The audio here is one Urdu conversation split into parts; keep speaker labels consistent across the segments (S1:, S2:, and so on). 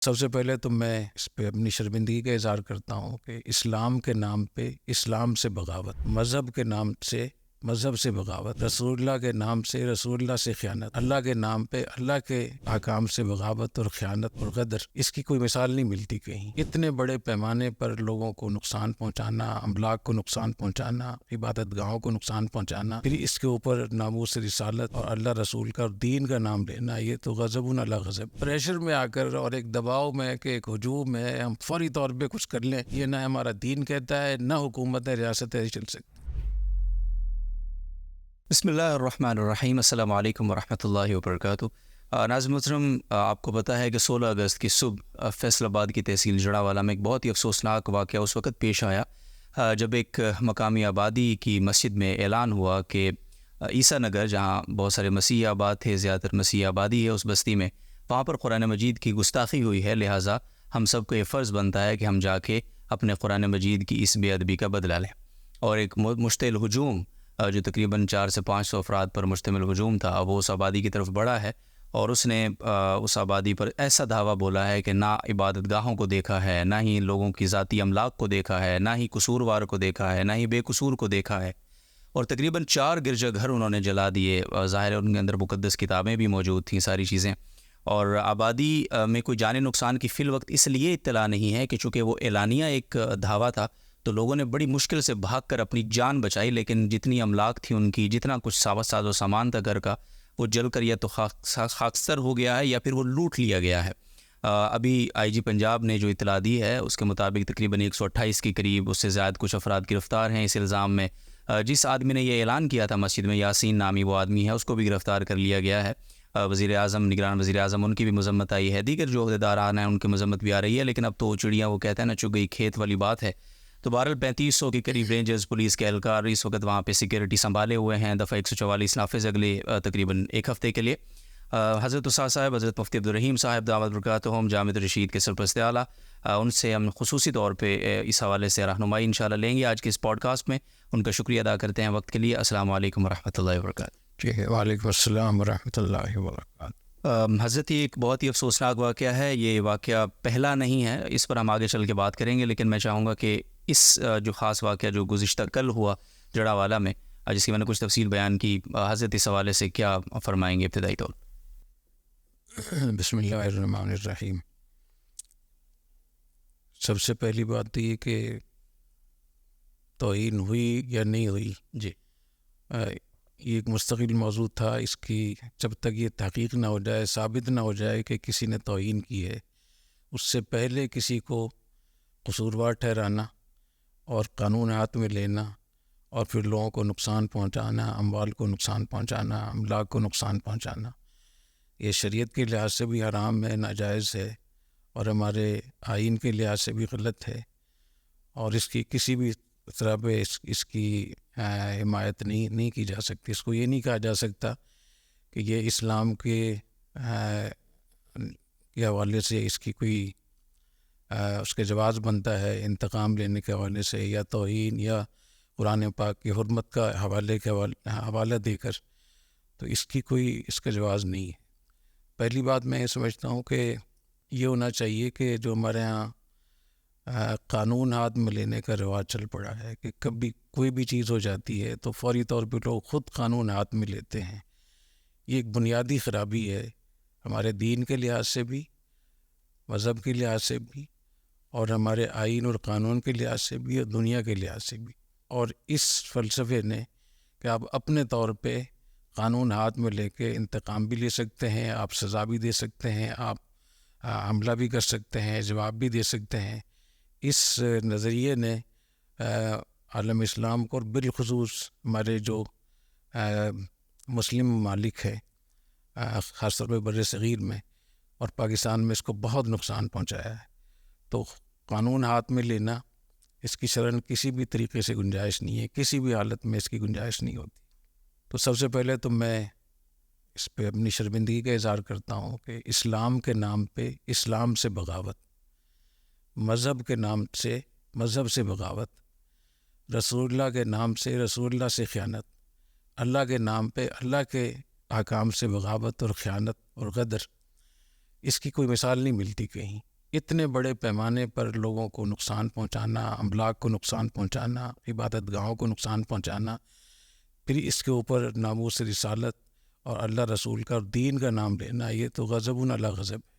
S1: سب سے پہلے تو میں اس پہ اپنی شرمندگی کا اظہار کرتا ہوں کہ اسلام کے نام پہ اسلام سے بغاوت، مذہب کے نام سے مذہب سے بغاوت، رسول اللہ کے نام سے رسول اللہ سے خیانت، اللہ کے نام پہ اللہ کے احکام سے بغاوت اور خیانت اور غدر، اس کی کوئی مثال نہیں ملتی کہیں۔ اتنے بڑے پیمانے پر لوگوں کو نقصان پہنچانا، املاک کو نقصان پہنچانا، عبادت گاہوں کو نقصان پہنچانا، پھر اس کے اوپر ناموس رسالت اور اللہ رسول کا اور دین کا نام لینا، یہ تو غضب علی غضب۔ پریشر میں آ کر اور ایک دباؤ میں کہ ایک ہجوم ہے، ہم فوری طور پہ کچھ کر لیں، یہ نہ ہمارا دین کہتا ہے نہ حکومت ریاست ہے چل سکتی۔
S2: بسم اللہ الرحمن الرحیم۔ السلام علیکم ورحمۃ اللہ وبرکاتہ۔ ناظرین محترم، آپ کو پتہ ہے کہ 16 اگست کی صبح فیصل آباد کی تحصیل جڑاوالا میں ایک بہت ہی افسوسناک واقعہ اس وقت پیش آیا جب ایک مقامی آبادی کی مسجد میں اعلان ہوا کہ عیسیٰ نگر، جہاں بہت سارے مسیحی آباد تھے، زیادہ تر مسیحی آبادی ہے اس بستی میں، وہاں پر قرآن مجید کی گستاخی ہوئی ہے، لہٰذا ہم سب کو یہ فرض بنتا ہے کہ ہم جا کے اپنے قرآن مجید کی اس بے ادبی کا بدلہ لیں۔ اور ایک مشتعل ہجوم جو تقریباً 400 سے 500 افراد پر مشتمل ہجوم تھا، وہ اس آبادی کی طرف بڑھا ہے اور اس نے اس آبادی پر ایسا دعویٰ بولا ہے کہ نہ عبادت گاہوں کو دیکھا ہے، نہ ہی لوگوں کی ذاتی املاک کو دیکھا ہے، نہ ہی قصوروار کو دیکھا ہے، نہ ہی بے قصور کو دیکھا ہے، اور تقریباً 4 گرجا گھر انہوں نے جلا دیے۔ ظاہر ہے ان کے اندر مقدس کتابیں بھی موجود تھیں، ساری چیزیں، اور آبادی میں کوئی جانی نقصان کی فی الوقت اس لیے اطلاع نہیں ہے کہ چونکہ وہ اعلانیہ ایک دھاوا تھا تو لوگوں نے بڑی مشکل سے بھاگ کر اپنی جان بچائی، لیکن جتنی املاک تھی ان کی، جتنا کچھ ساز و سامان تھا گھر کا، وہ جل کر یا تو خاکستر ہو گیا ہے یا پھر وہ لوٹ لیا گیا ہے۔ ابھی آئی جی پنجاب نے جو اطلاع دی ہے اس کے مطابق تقریباً 128 کے قریب، اس سے زائد کچھ افراد گرفتار ہیں اس الزام میں۔ جس آدمی نے یہ اعلان کیا تھا مسجد میں، یاسین نامی وہ آدمی ہے، اس کو بھی گرفتار کر لیا گیا ہے۔ وزیر اعظم، نگران وزیر اعظم، ان کی بھی مذمت آئی ہے، دیگر جو عہدیداران ہیں ان کی مذمت بھی آ رہی ہے، لیکن اب تو چڑیاں وہ کہتے ہیں نا چگ گئی کھیت والی بات ہے۔ تو بہرحال 3500 کے قریب رینجرز پولیس کے اہلکار اس وقت وہاں پہ سیکیورٹی سنبھالے ہوئے ہیں۔ دفعہ 144 نافذ اگلے تقریباً ایک ہفتے کے لیے۔ حضرت استاد صاحب، حضرت مفتی عبدالرحیم صاحب دعوت برکاتہم، جامعۃ الرشید کے سرپرست اعلیٰ، ان سے ہم خصوصی طور پہ اس حوالے سے رہنمائی انشاءاللہ لیں گے آج کے اس پوڈ کاسٹ میں۔ ان کا شکریہ ادا کرتے ہیں وقت کے لیے۔ السلام علیکم ورحمۃ اللہ وبرکاتہ۔
S1: ٹھیک ہے، وعلیکم السلام ورحمۃ اللہ وبرکاتہ۔
S2: حضرت، یہ ایک بہت ہی افسوسناک واقعہ ہے، یہ واقعہ پہلا نہیں ہے، اس پر ہم آگے چل کے بات کریں گے، لیکن میں چاہوں گا کہ اس جو خاص واقعہ جو گزشتہ کل ہوا جڑاوالا میں، جس کی میں نے کچھ تفصیل بیان کی، حضرت اس حوالے سے کیا فرمائیں گے ابتدائی طور؟
S1: بسم اللہ الرحمن الرحیم۔ سب سے پہلی بات تو یہ کہ توہین ہوئی یا نہیں ہوئی،
S2: جی،
S1: یہ ایک مستقل موضوع تھا۔ اس کی جب تک یہ تحقیق نہ ہو جائے، ثابت نہ ہو جائے کہ کسی نے توہین کی ہے، اس سے پہلے کسی کو قصوروار ٹھہرانا اور قانون ہاتھ میں لینا اور پھر لوگوں کو نقصان پہنچانا، اموال کو نقصان پہنچانا، املاک کو نقصان پہنچانا، یہ شریعت کے لحاظ سے بھی حرام ہے، ناجائز ہے، اور ہمارے آئین کے لحاظ سے بھی غلط ہے، اور اس کی کسی بھی طرح پہ اس کی حمایت نہیں کی جا سکتی۔ اس کو یہ نہیں کہا جا سکتا کہ یہ اسلام کے حوالے سے اس کی کوئی اس کے جواز بنتا ہے، انتقام لینے کے حوالے سے، یا توہین، یا قرآن پاک کی حرمت کا حوالہ دے کر، تو اس کی کوئی اس کا جواز نہیں ہے۔ پہلی بات میں یہ سمجھتا ہوں کہ یہ ہونا چاہیے کہ جو ہمارے ہاں قانون ہاتھ میں لینے کا رواج چل پڑا ہے کہ کبھی کوئی بھی چیز ہو جاتی ہے تو فوری طور پہ لوگ خود قانون ہاتھ میں لیتے ہیں، یہ ایک بنیادی خرابی ہے ہمارے دین کے لحاظ سے بھی، مذہب کے لحاظ سے بھی، اور ہمارے آئین اور قانون کے لحاظ سے بھی، اور دنیا کے لحاظ سے بھی۔ اور اس فلسفے نے کہ آپ اپنے طور پہ قانون ہاتھ میں لے کے انتقام بھی لے سکتے ہیں، آپ سزا بھی دے سکتے ہیں، آپ حملہ بھی کر سکتے ہیں، جواب بھی دے سکتے ہیں، اس نظریے نے عالم اسلام کو، اور بالخصوص ہمارے جو مسلم ممالک ہے، خاص طور پہ بر صغیر میں اور پاکستان میں، اس کو بہت نقصان پہنچایا ہے۔ تو قانون ہاتھ میں لینا، اس کی شرح کسی بھی طریقے سے گنجائش نہیں ہے، کسی بھی حالت میں اس کی گنجائش نہیں ہوتی۔ تو سب سے پہلے تو میں اس پہ اپنی شرمندگی کا اظہار کرتا ہوں کہ اسلام کے نام پہ اسلام سے بغاوت، مذہب کے نام سے مذہب سے بغاوت، رسول اللہ کے نام سے رسول اللہ سے خیانت، اللہ کے نام پہ اللہ کے احکام سے بغاوت اور خیانت اور غدر، اس کی کوئی مثال نہیں ملتی کہیں. اتنے بڑے پیمانے پر لوگوں کو نقصان پہنچانا، املاک کو نقصان پہنچانا، عبادت گاہوں کو نقصان پہنچانا، پھر اس کے اوپر ناموس رسالت اور اللہ رسول کا اور دین کا نام لینا، یہ تو غضب علی غضب ہے.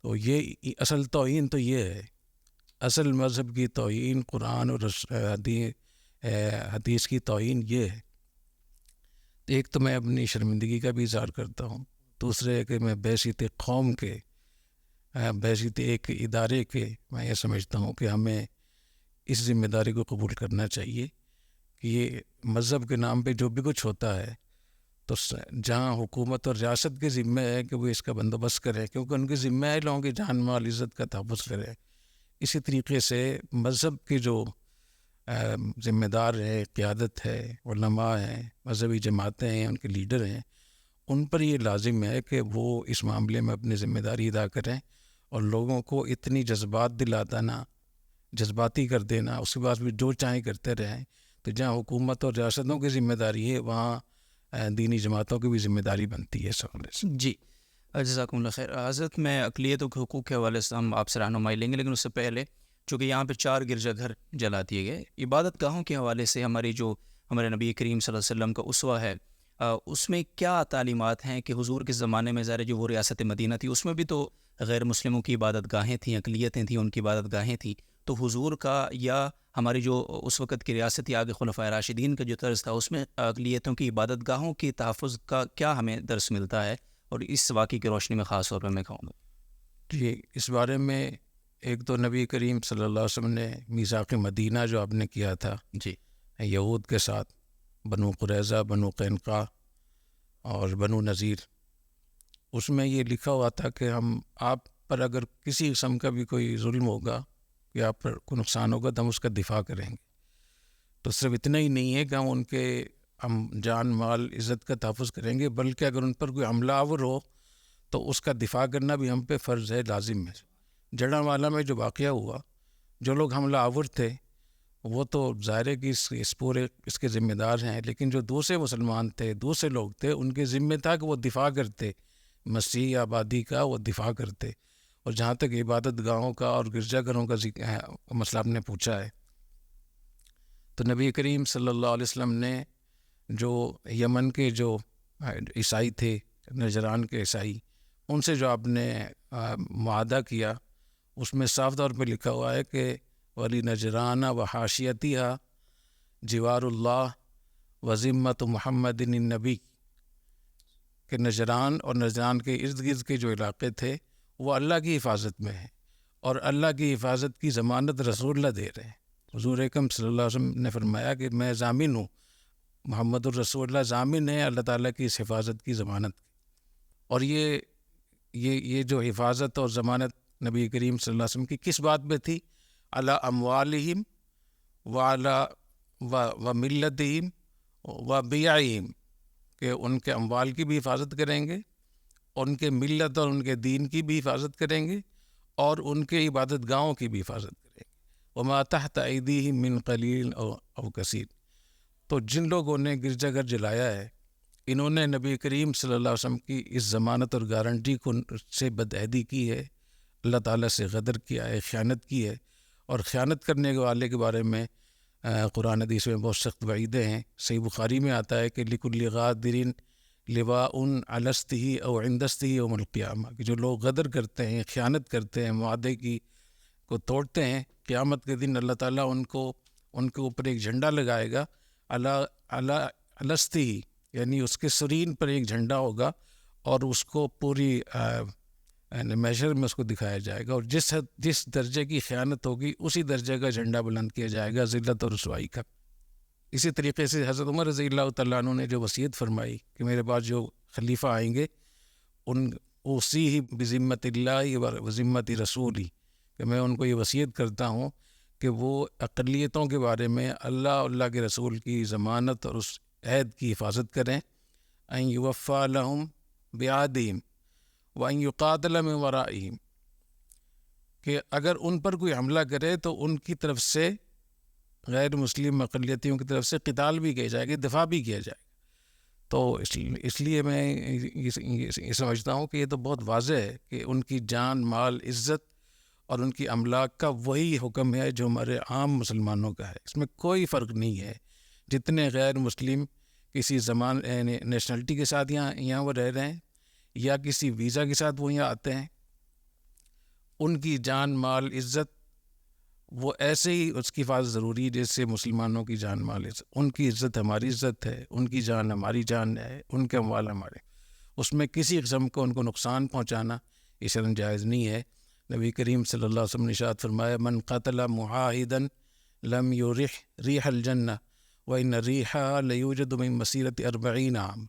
S1: تو یہ اصل توہین تو یہ ہے. اصل مذہب کی توہین، قرآن اور حدیث کی توہین یہ ہے. ایک تو میں اپنی شرمندگی کا بھی اظہار کرتا ہوں، دوسرے ہے کہ میں بحیثیت قوم کے، بحیثیت ایک ادارے کے، میں یہ سمجھتا ہوں کہ ہمیں اس ذمہ داری کو قبول کرنا چاہیے کہ یہ مذہب کے نام پہ جو بھی کچھ ہوتا ہے تو جہاں حکومت اور ریاست کے ذمہ ہے کہ وہ اس کا بندوبست کریں، کیونکہ ان کے ذمہ ہے لوگوں کی جان مال عزت کا تحفظ کریں. اسی طریقے سے مذہب کے جو ذمہ دار ہیں، قیادت ہے، علماء ہیں، مذہبی جماعتیں ہیں، ان کے لیڈر ہیں، ان پر یہ لازم ہے کہ وہ اس معاملے میں اپنی ذمہ داری ادا کریں اور لوگوں کو اتنی جذبات دلاتا نہ، جذباتی کر دینا، اس کے بعد بھی جو چاہیں کرتے رہیں. تو جہاں حکومت اور ریاستوں کی ذمہ داری ہے وہاں دینی جماعتوں کی بھی ذمہ داری بنتی ہے اس حوالے سے.
S2: جی جزاکم اللہ خیر. حضرت میں اقلیتوں کے حقوق کے حوالے سے ہم آپ سے رہنمائی لیں گے، لیکن اس سے پہلے چونکہ یہاں پہ 4 گرجا گھر جلا دیے گئے، عبادت گاہوں کے حوالے سے ہمارے نبی کریم صلی اللہ علیہ وسلم کا اسوہ ہے، اس میں کیا تعلیمات ہیں کہ حضور کے زمانے میں ظاہر جو وہ ریاست مدینہ تھی اس میں بھی تو غیر مسلموں کی عبادت گاہیں تھیں، اقلیتیں تھیں، ان کی عبادت گاہیں تھیں. تو حضور کا یا ہماری جو اس وقت کی ریاست یا آگے خلفائے راشدین کا جو طرز تھا اس میں اقلیتوں کی عبادت گاہوں کی تحفظ کا کیا ہمیں درس ملتا ہے، اور اس واقعے کی روشنی میں خاص طور پہ میں کہوں گا.
S1: جی، اس بارے میں ایک تو نبی کریم صلی اللہ علیہ وسلم نے میثاق مدینہ جو آپ نے کیا تھا
S2: جی
S1: یہود کے ساتھ، بنو قریظہ، بنو قینقاع اور بنو نذیر، اس میں یہ لکھا ہوا تھا کہ ہم آپ پر اگر کسی قسم کا بھی کوئی ظلم ہوگا یا آپ پر کوئی نقصان ہوگا تو ہم اس کا دفاع کریں گے. تو صرف اتنا ہی نہیں ہے کہ ہم جان مال عزت کا تحفظ کریں گے، بلکہ اگر ان پر کوئی حملہ آور ہو تو اس کا دفاع کرنا بھی ہم پہ فرض ہے، لازم ہے. جڑانوالہ میں جو واقعہ ہوا، جو لوگ حملہ آور تھے وہ تو ظاہر ہے کہ اس کے ذمہ دار ہیں، لیکن جو دوسرے مسلمان تھے، دوسرے لوگ تھے، ان کے ذمہ تھا کہ وہ دفاع کرتے، مسیحی آبادی کا وہ دفاع کرتے. اور جہاں تک عبادت گاہوں کا اور گرجا گھروں کا مسئلہ آپ نے پوچھا ہے، تو نبی کریم صلی اللہ علیہ وسلم نے جو یمن کے جو عیسائی تھے، نجران کے عیسائی، ان سے جو آپ نے معاہدہ کیا، اس میں صاف طور پہ لکھا ہوا ہے کہ ولی نجرانہ و حاشیتیہ جوار اللہ و ذمت محمد النبی، کہ نجران اور نجران کے ارد گرد کے جو علاقے تھے وہ اللہ کی حفاظت میں ہیں، اور اللہ کی حفاظت کی ضمانت رسول اللہ دے رہے ہیں. حضور اکرم صلی اللہ علیہ وسلم نے فرمایا کہ میں ضامن ہوں، محمد الرسول اللہ ضامن ہے اللہ تعالیٰ کی اس حفاظت کی ضمانت. اور یہ جو حفاظت اور ضمانت نبی کریم صلی اللہ علیہ وسلم کی کس بات پہ تھی؟ علی اموالہم و ملتہم و بیعہم، کہ ان کے اموال کی بھی حفاظت کریں گے، ان کے ملت اور ان کے دین کی بھی حفاظت کریں گے، اور ان کے عبادت گاہوں کی بھی حفاظت کریں گے. وما تحت ایدیہم من قلیل او کثیر. تو جن لوگوں نے گرجا گھر جلایا ہے، انہوں نے نبی کریم صلی اللہ علیہ وسلم کی اس ضمانت اور گارنٹی سے بدعہدی کی ہے، اللہ تعالیٰ سے غدر کیا ہے، خیانت کی ہے. اور خیانت کرنے والے کے بارے میں قرآن حدیث میں بہت سخت وعیدیں ہیں. صحیح بخاری میں آتا ہے کہ لکل غادر لواء علی استہ او عند استہ یوم القیامہ، کہ جو لوگ غدر کرتے ہیں، خیانت کرتے ہیں، معاہدے کو توڑتے ہیں، قیامت کے دن اللہ تعالیٰ ان کے اوپر ایک جھنڈا لگائے گا، علی استہ، یعنی اس کے سرین پر ایک جھنڈا ہوگا، اور اس کو پوری میشر میں اس کو دکھایا جائے گا، اور جس درجے کی خیانت ہوگی اسی درجے کا جھنڈا بلند کیا جائے گا، ذلت اور رسوائی کا. اسی طریقے سے حضرت عمر رضی اللہ تعالیٰ عنہ نے جو وصیت فرمائی کہ میرے بعد جو خلیفہ آئیں گے ان اوصیہ بذمت اللہ و ذمت رسولی، کہ میں ان کو یہ وصیت کرتا ہوں کہ وہ اقلیتوں کے بارے میں اللہ کے رسول کی ضمانت اور اس عہد کی حفاظت کریں. ان یوفی لہم بعہدہم وان یقاتل من ورائہم، کہ اگر ان پر کوئی حملہ کرے تو ان کی طرف سے، غیر مسلم اقلیتوں کی طرف سے قتال بھی کیا جائے گا، دفاع بھی کیا جائے گا. تو اس لیے میں یہ سمجھتا ہوں کہ یہ تو بہت واضح ہے کہ ان کی جان، مال، عزت اور ان کی املاک کا وہی حکم ہے جو ہمارے عام مسلمانوں کا ہے. اس میں کوئی فرق نہیں ہے. جتنے غیر مسلم کسی نیشنلٹی کے ساتھ یہاں وہ رہ رہے ہیں یا کسی ویزا کے ساتھ وہ یہاں آتے ہیں، ان کی جان، مال، عزت وہ ایسے ہی اس کی حفاظت ضروری ہے جیسے مسلمانوں کی جان، مال، عزت. ان کی عزت ہماری عزت ہے، ان کی جان ہماری جان ہے، ان کے اموال ہمارے. اس میں کسی قسم کو ان کو نقصان پہنچانا یہ شرعاً جائز نہیں ہے. نبی کریم صلی اللہ علیہ وسلم نے ارشاد فرمایا من قتل معاہدا لم یرح ریح الجنہ وان ریحھا لیوجد من مسیرۃ 40 عام،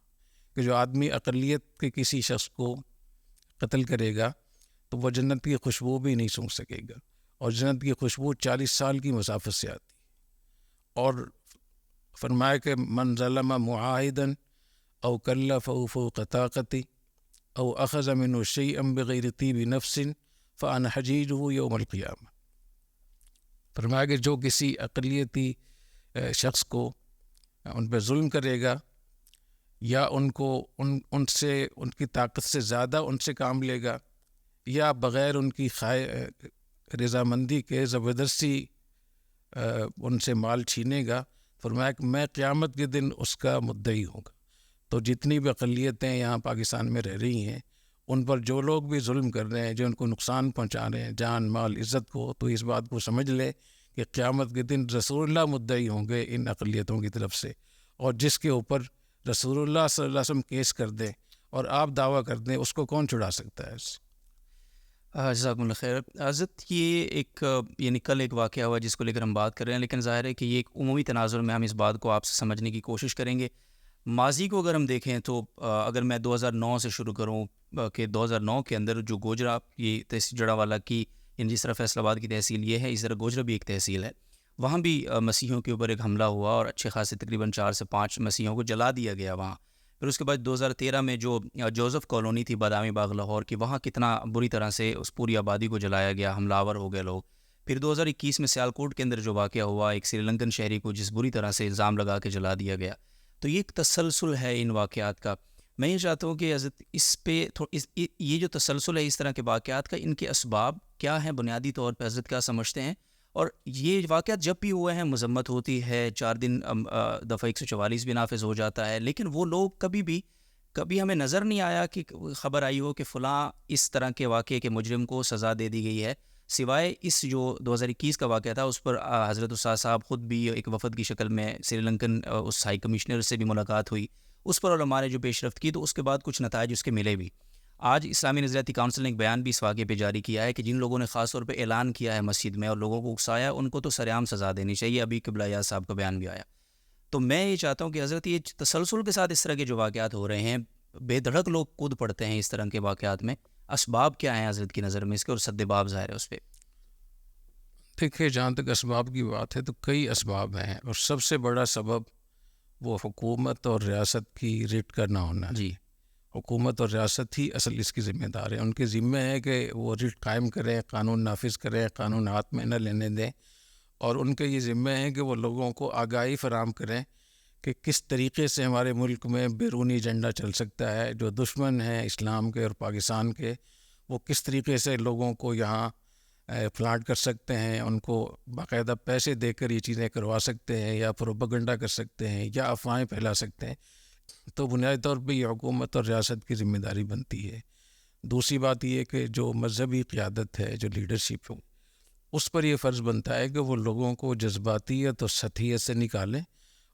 S1: کہ جو آدمی اقلیت کے کسی شخص کو قتل کرے گا تو وہ جنت کی خوشبو بھی نہیں سونگھ سکے گا، اور جنت کی خوشبو 40 سال کی مسافت سے آتی. اور فرمایا کہ من ظلم معاہدا او کلفہ فوق طاقتہ او اخذ منہ شیئا بغیر طیب نفس فانا حجیجہ یوم القیامہ. فرمایا کہ جو کسی اقلیتی شخص کو ان پہ ظلم کرے گا یا ان کو ان سے ان کی طاقت سے زیادہ ان سے کام لے گا یا بغیر ان کی رضامندی کے زبردستی ان سے مال چھینے گا، فرمایا کہ میں قیامت کے دن اس کا مدعی ہوں گا. تو جتنی بھی اقلیتیں یہاں پاکستان میں رہ رہی ہیں، ان پر جو لوگ بھی ظلم کر رہے ہیں، جو ان کو نقصان پہنچا رہے ہیں جان، مال، عزت کو، تو اس بات کو سمجھ لے کہ قیامت کے دن رسول اللہ مدعی ہوں گے ان اقلیتوں کی طرف سے. اور جس کے اوپر رسول اللہ صلی اللہ علیہ وسلم کیس کر دیں اور آپ دعویٰ کر دیں، اس کو کون چھڑا سکتا ہے؟
S2: جزاکم اللہ خیر. حضرت یہ ایک یعنی کل ایک واقعہ ہوا جس کو لے کر ہم بات کر رہے ہیں، لیکن ظاہر ہے کہ یہ ایک عمومی تناظر میں ہم اس بات کو آپ سے سمجھنے کی کوشش کریں گے. ماضی کو اگر ہم دیکھیں تو اگر میں 2009 سے شروع کروں کہ 2009 کے اندر جو گوجرا، یہ تحصیل جڑاوالا کی، جس طرح فیصل آباد کی تحصیل یہ ہے، اس طرح گوجرا بھی ایک تحصیل ہے، وہاں بھی مسیحیوں کے اوپر ایک حملہ ہوا اور اچھے خاصے تقریباً 4 سے 5 مسیحیوں کو جلا دیا گیا وہاں. پھر اس کے بعد 2013 میں جو جوزف کالونی تھی بادامی باغ لاہور کی، وہاں کتنا بری طرح سے اس پوری آبادی کو جلایا گیا، حملہ آور ہو گئے لوگ. پھر 2021 میں سیالکوٹ کے اندر جو واقعہ ہوا، ایک سری لنکن شہری کو جس بری طرح سے الزام لگا کے جلا دیا گیا. تو یہ ایک تسلسل ہے ان واقعات کا. میں یہ چاہتا ہوں کہ حضرت اس پہ یہ جو تسلسل ہے اس طرح کے واقعات کا، ان کے اسباب کیا ہیں بنیادی طور پہ حضرت کیا سمجھتے ہیں؟ اور یہ واقعات جب بھی ہوئے ہیں مذمت ہوتی ہے، 4 دن دفعہ 144 بھی نافذ ہو جاتا ہے، لیکن وہ لوگ کبھی ہمیں نظر نہیں آیا کہ خبر آئی ہو کہ فلاں اس طرح کے واقعے کے مجرم کو سزا دے دی گئی ہے، سوائے اس جو 2021 کا واقعہ تھا. اس پر حضرت استاد صاحب خود بھی ایک وفد کی شکل میں سری لنکن اس ہائی کمشنر سے بھی ملاقات ہوئی، اس پر علماء نے جو پیش رفت کی تو اس کے بعد کچھ نتائج اس کے ملے بھی. آج اسلامی نظریاتی کونسل نے ایک بیان بھی اس واقعے پہ جاری کیا ہے کہ جن لوگوں نے خاص طور پہ اعلان کیا ہے مسجد میں اور لوگوں کو اکسایا، ان کو تو سرعام سزا دینی چاہیے. ابھی قبلہ یاز صاحب کا بیان بھی آیا. تو میں یہ چاہتا ہوں کہ حضرت یہ تسلسل کے ساتھ اس طرح کے جو واقعات ہو رہے ہیں، بے دھڑک لوگ کود پڑتے ہیں اس طرح کے واقعات میں، اسباب کیا ہیں حضرت کی نظر میں اس کے، اور سدباب ظاہر ہے اس پہ؟
S1: دیکھیں، جہاں تک اسباب کی بات ہے تو کئی اسباب ہیں، اور سب سے بڑا سبب وہ حکومت اور ریاست کی ریٹ کا نہ ہونا ہے.
S2: جی،
S1: حکومت اور ریاست ہی اصل اس کی ذمہ دار ہے. ان کے ذمہ ہے کہ وہ ریٹ قائم کریں، قانون نافذ کریں، قانون ہاتھ میں نہ لینے دیں، اور ان کے یہ ذمہ ہے کہ وہ لوگوں کو آگاہی فراہم کریں کہ کس طریقے سے ہمارے ملک میں بیرونی ایجنڈا چل سکتا ہے. جو دشمن ہیں اسلام کے اور پاکستان کے، وہ کس طریقے سے لوگوں کو یہاں پلانٹ کر سکتے ہیں، ان کو باقاعدہ پیسے دے کر یہ چیزیں کروا سکتے ہیں، یا پروپیگنڈا کر سکتے ہیں، یا افواہیں پھیلا سکتے ہیں. تو بنیادی طور پہ یہ حکومت اور ریاست کی ذمہ داری بنتی ہے. دوسری بات یہ کہ جو مذہبی قیادت ہے، جو لیڈرشپ ہے، اس پر یہ فرض بنتا ہے کہ وہ لوگوں کو جذباتیت اور سطحیت سے نکالیں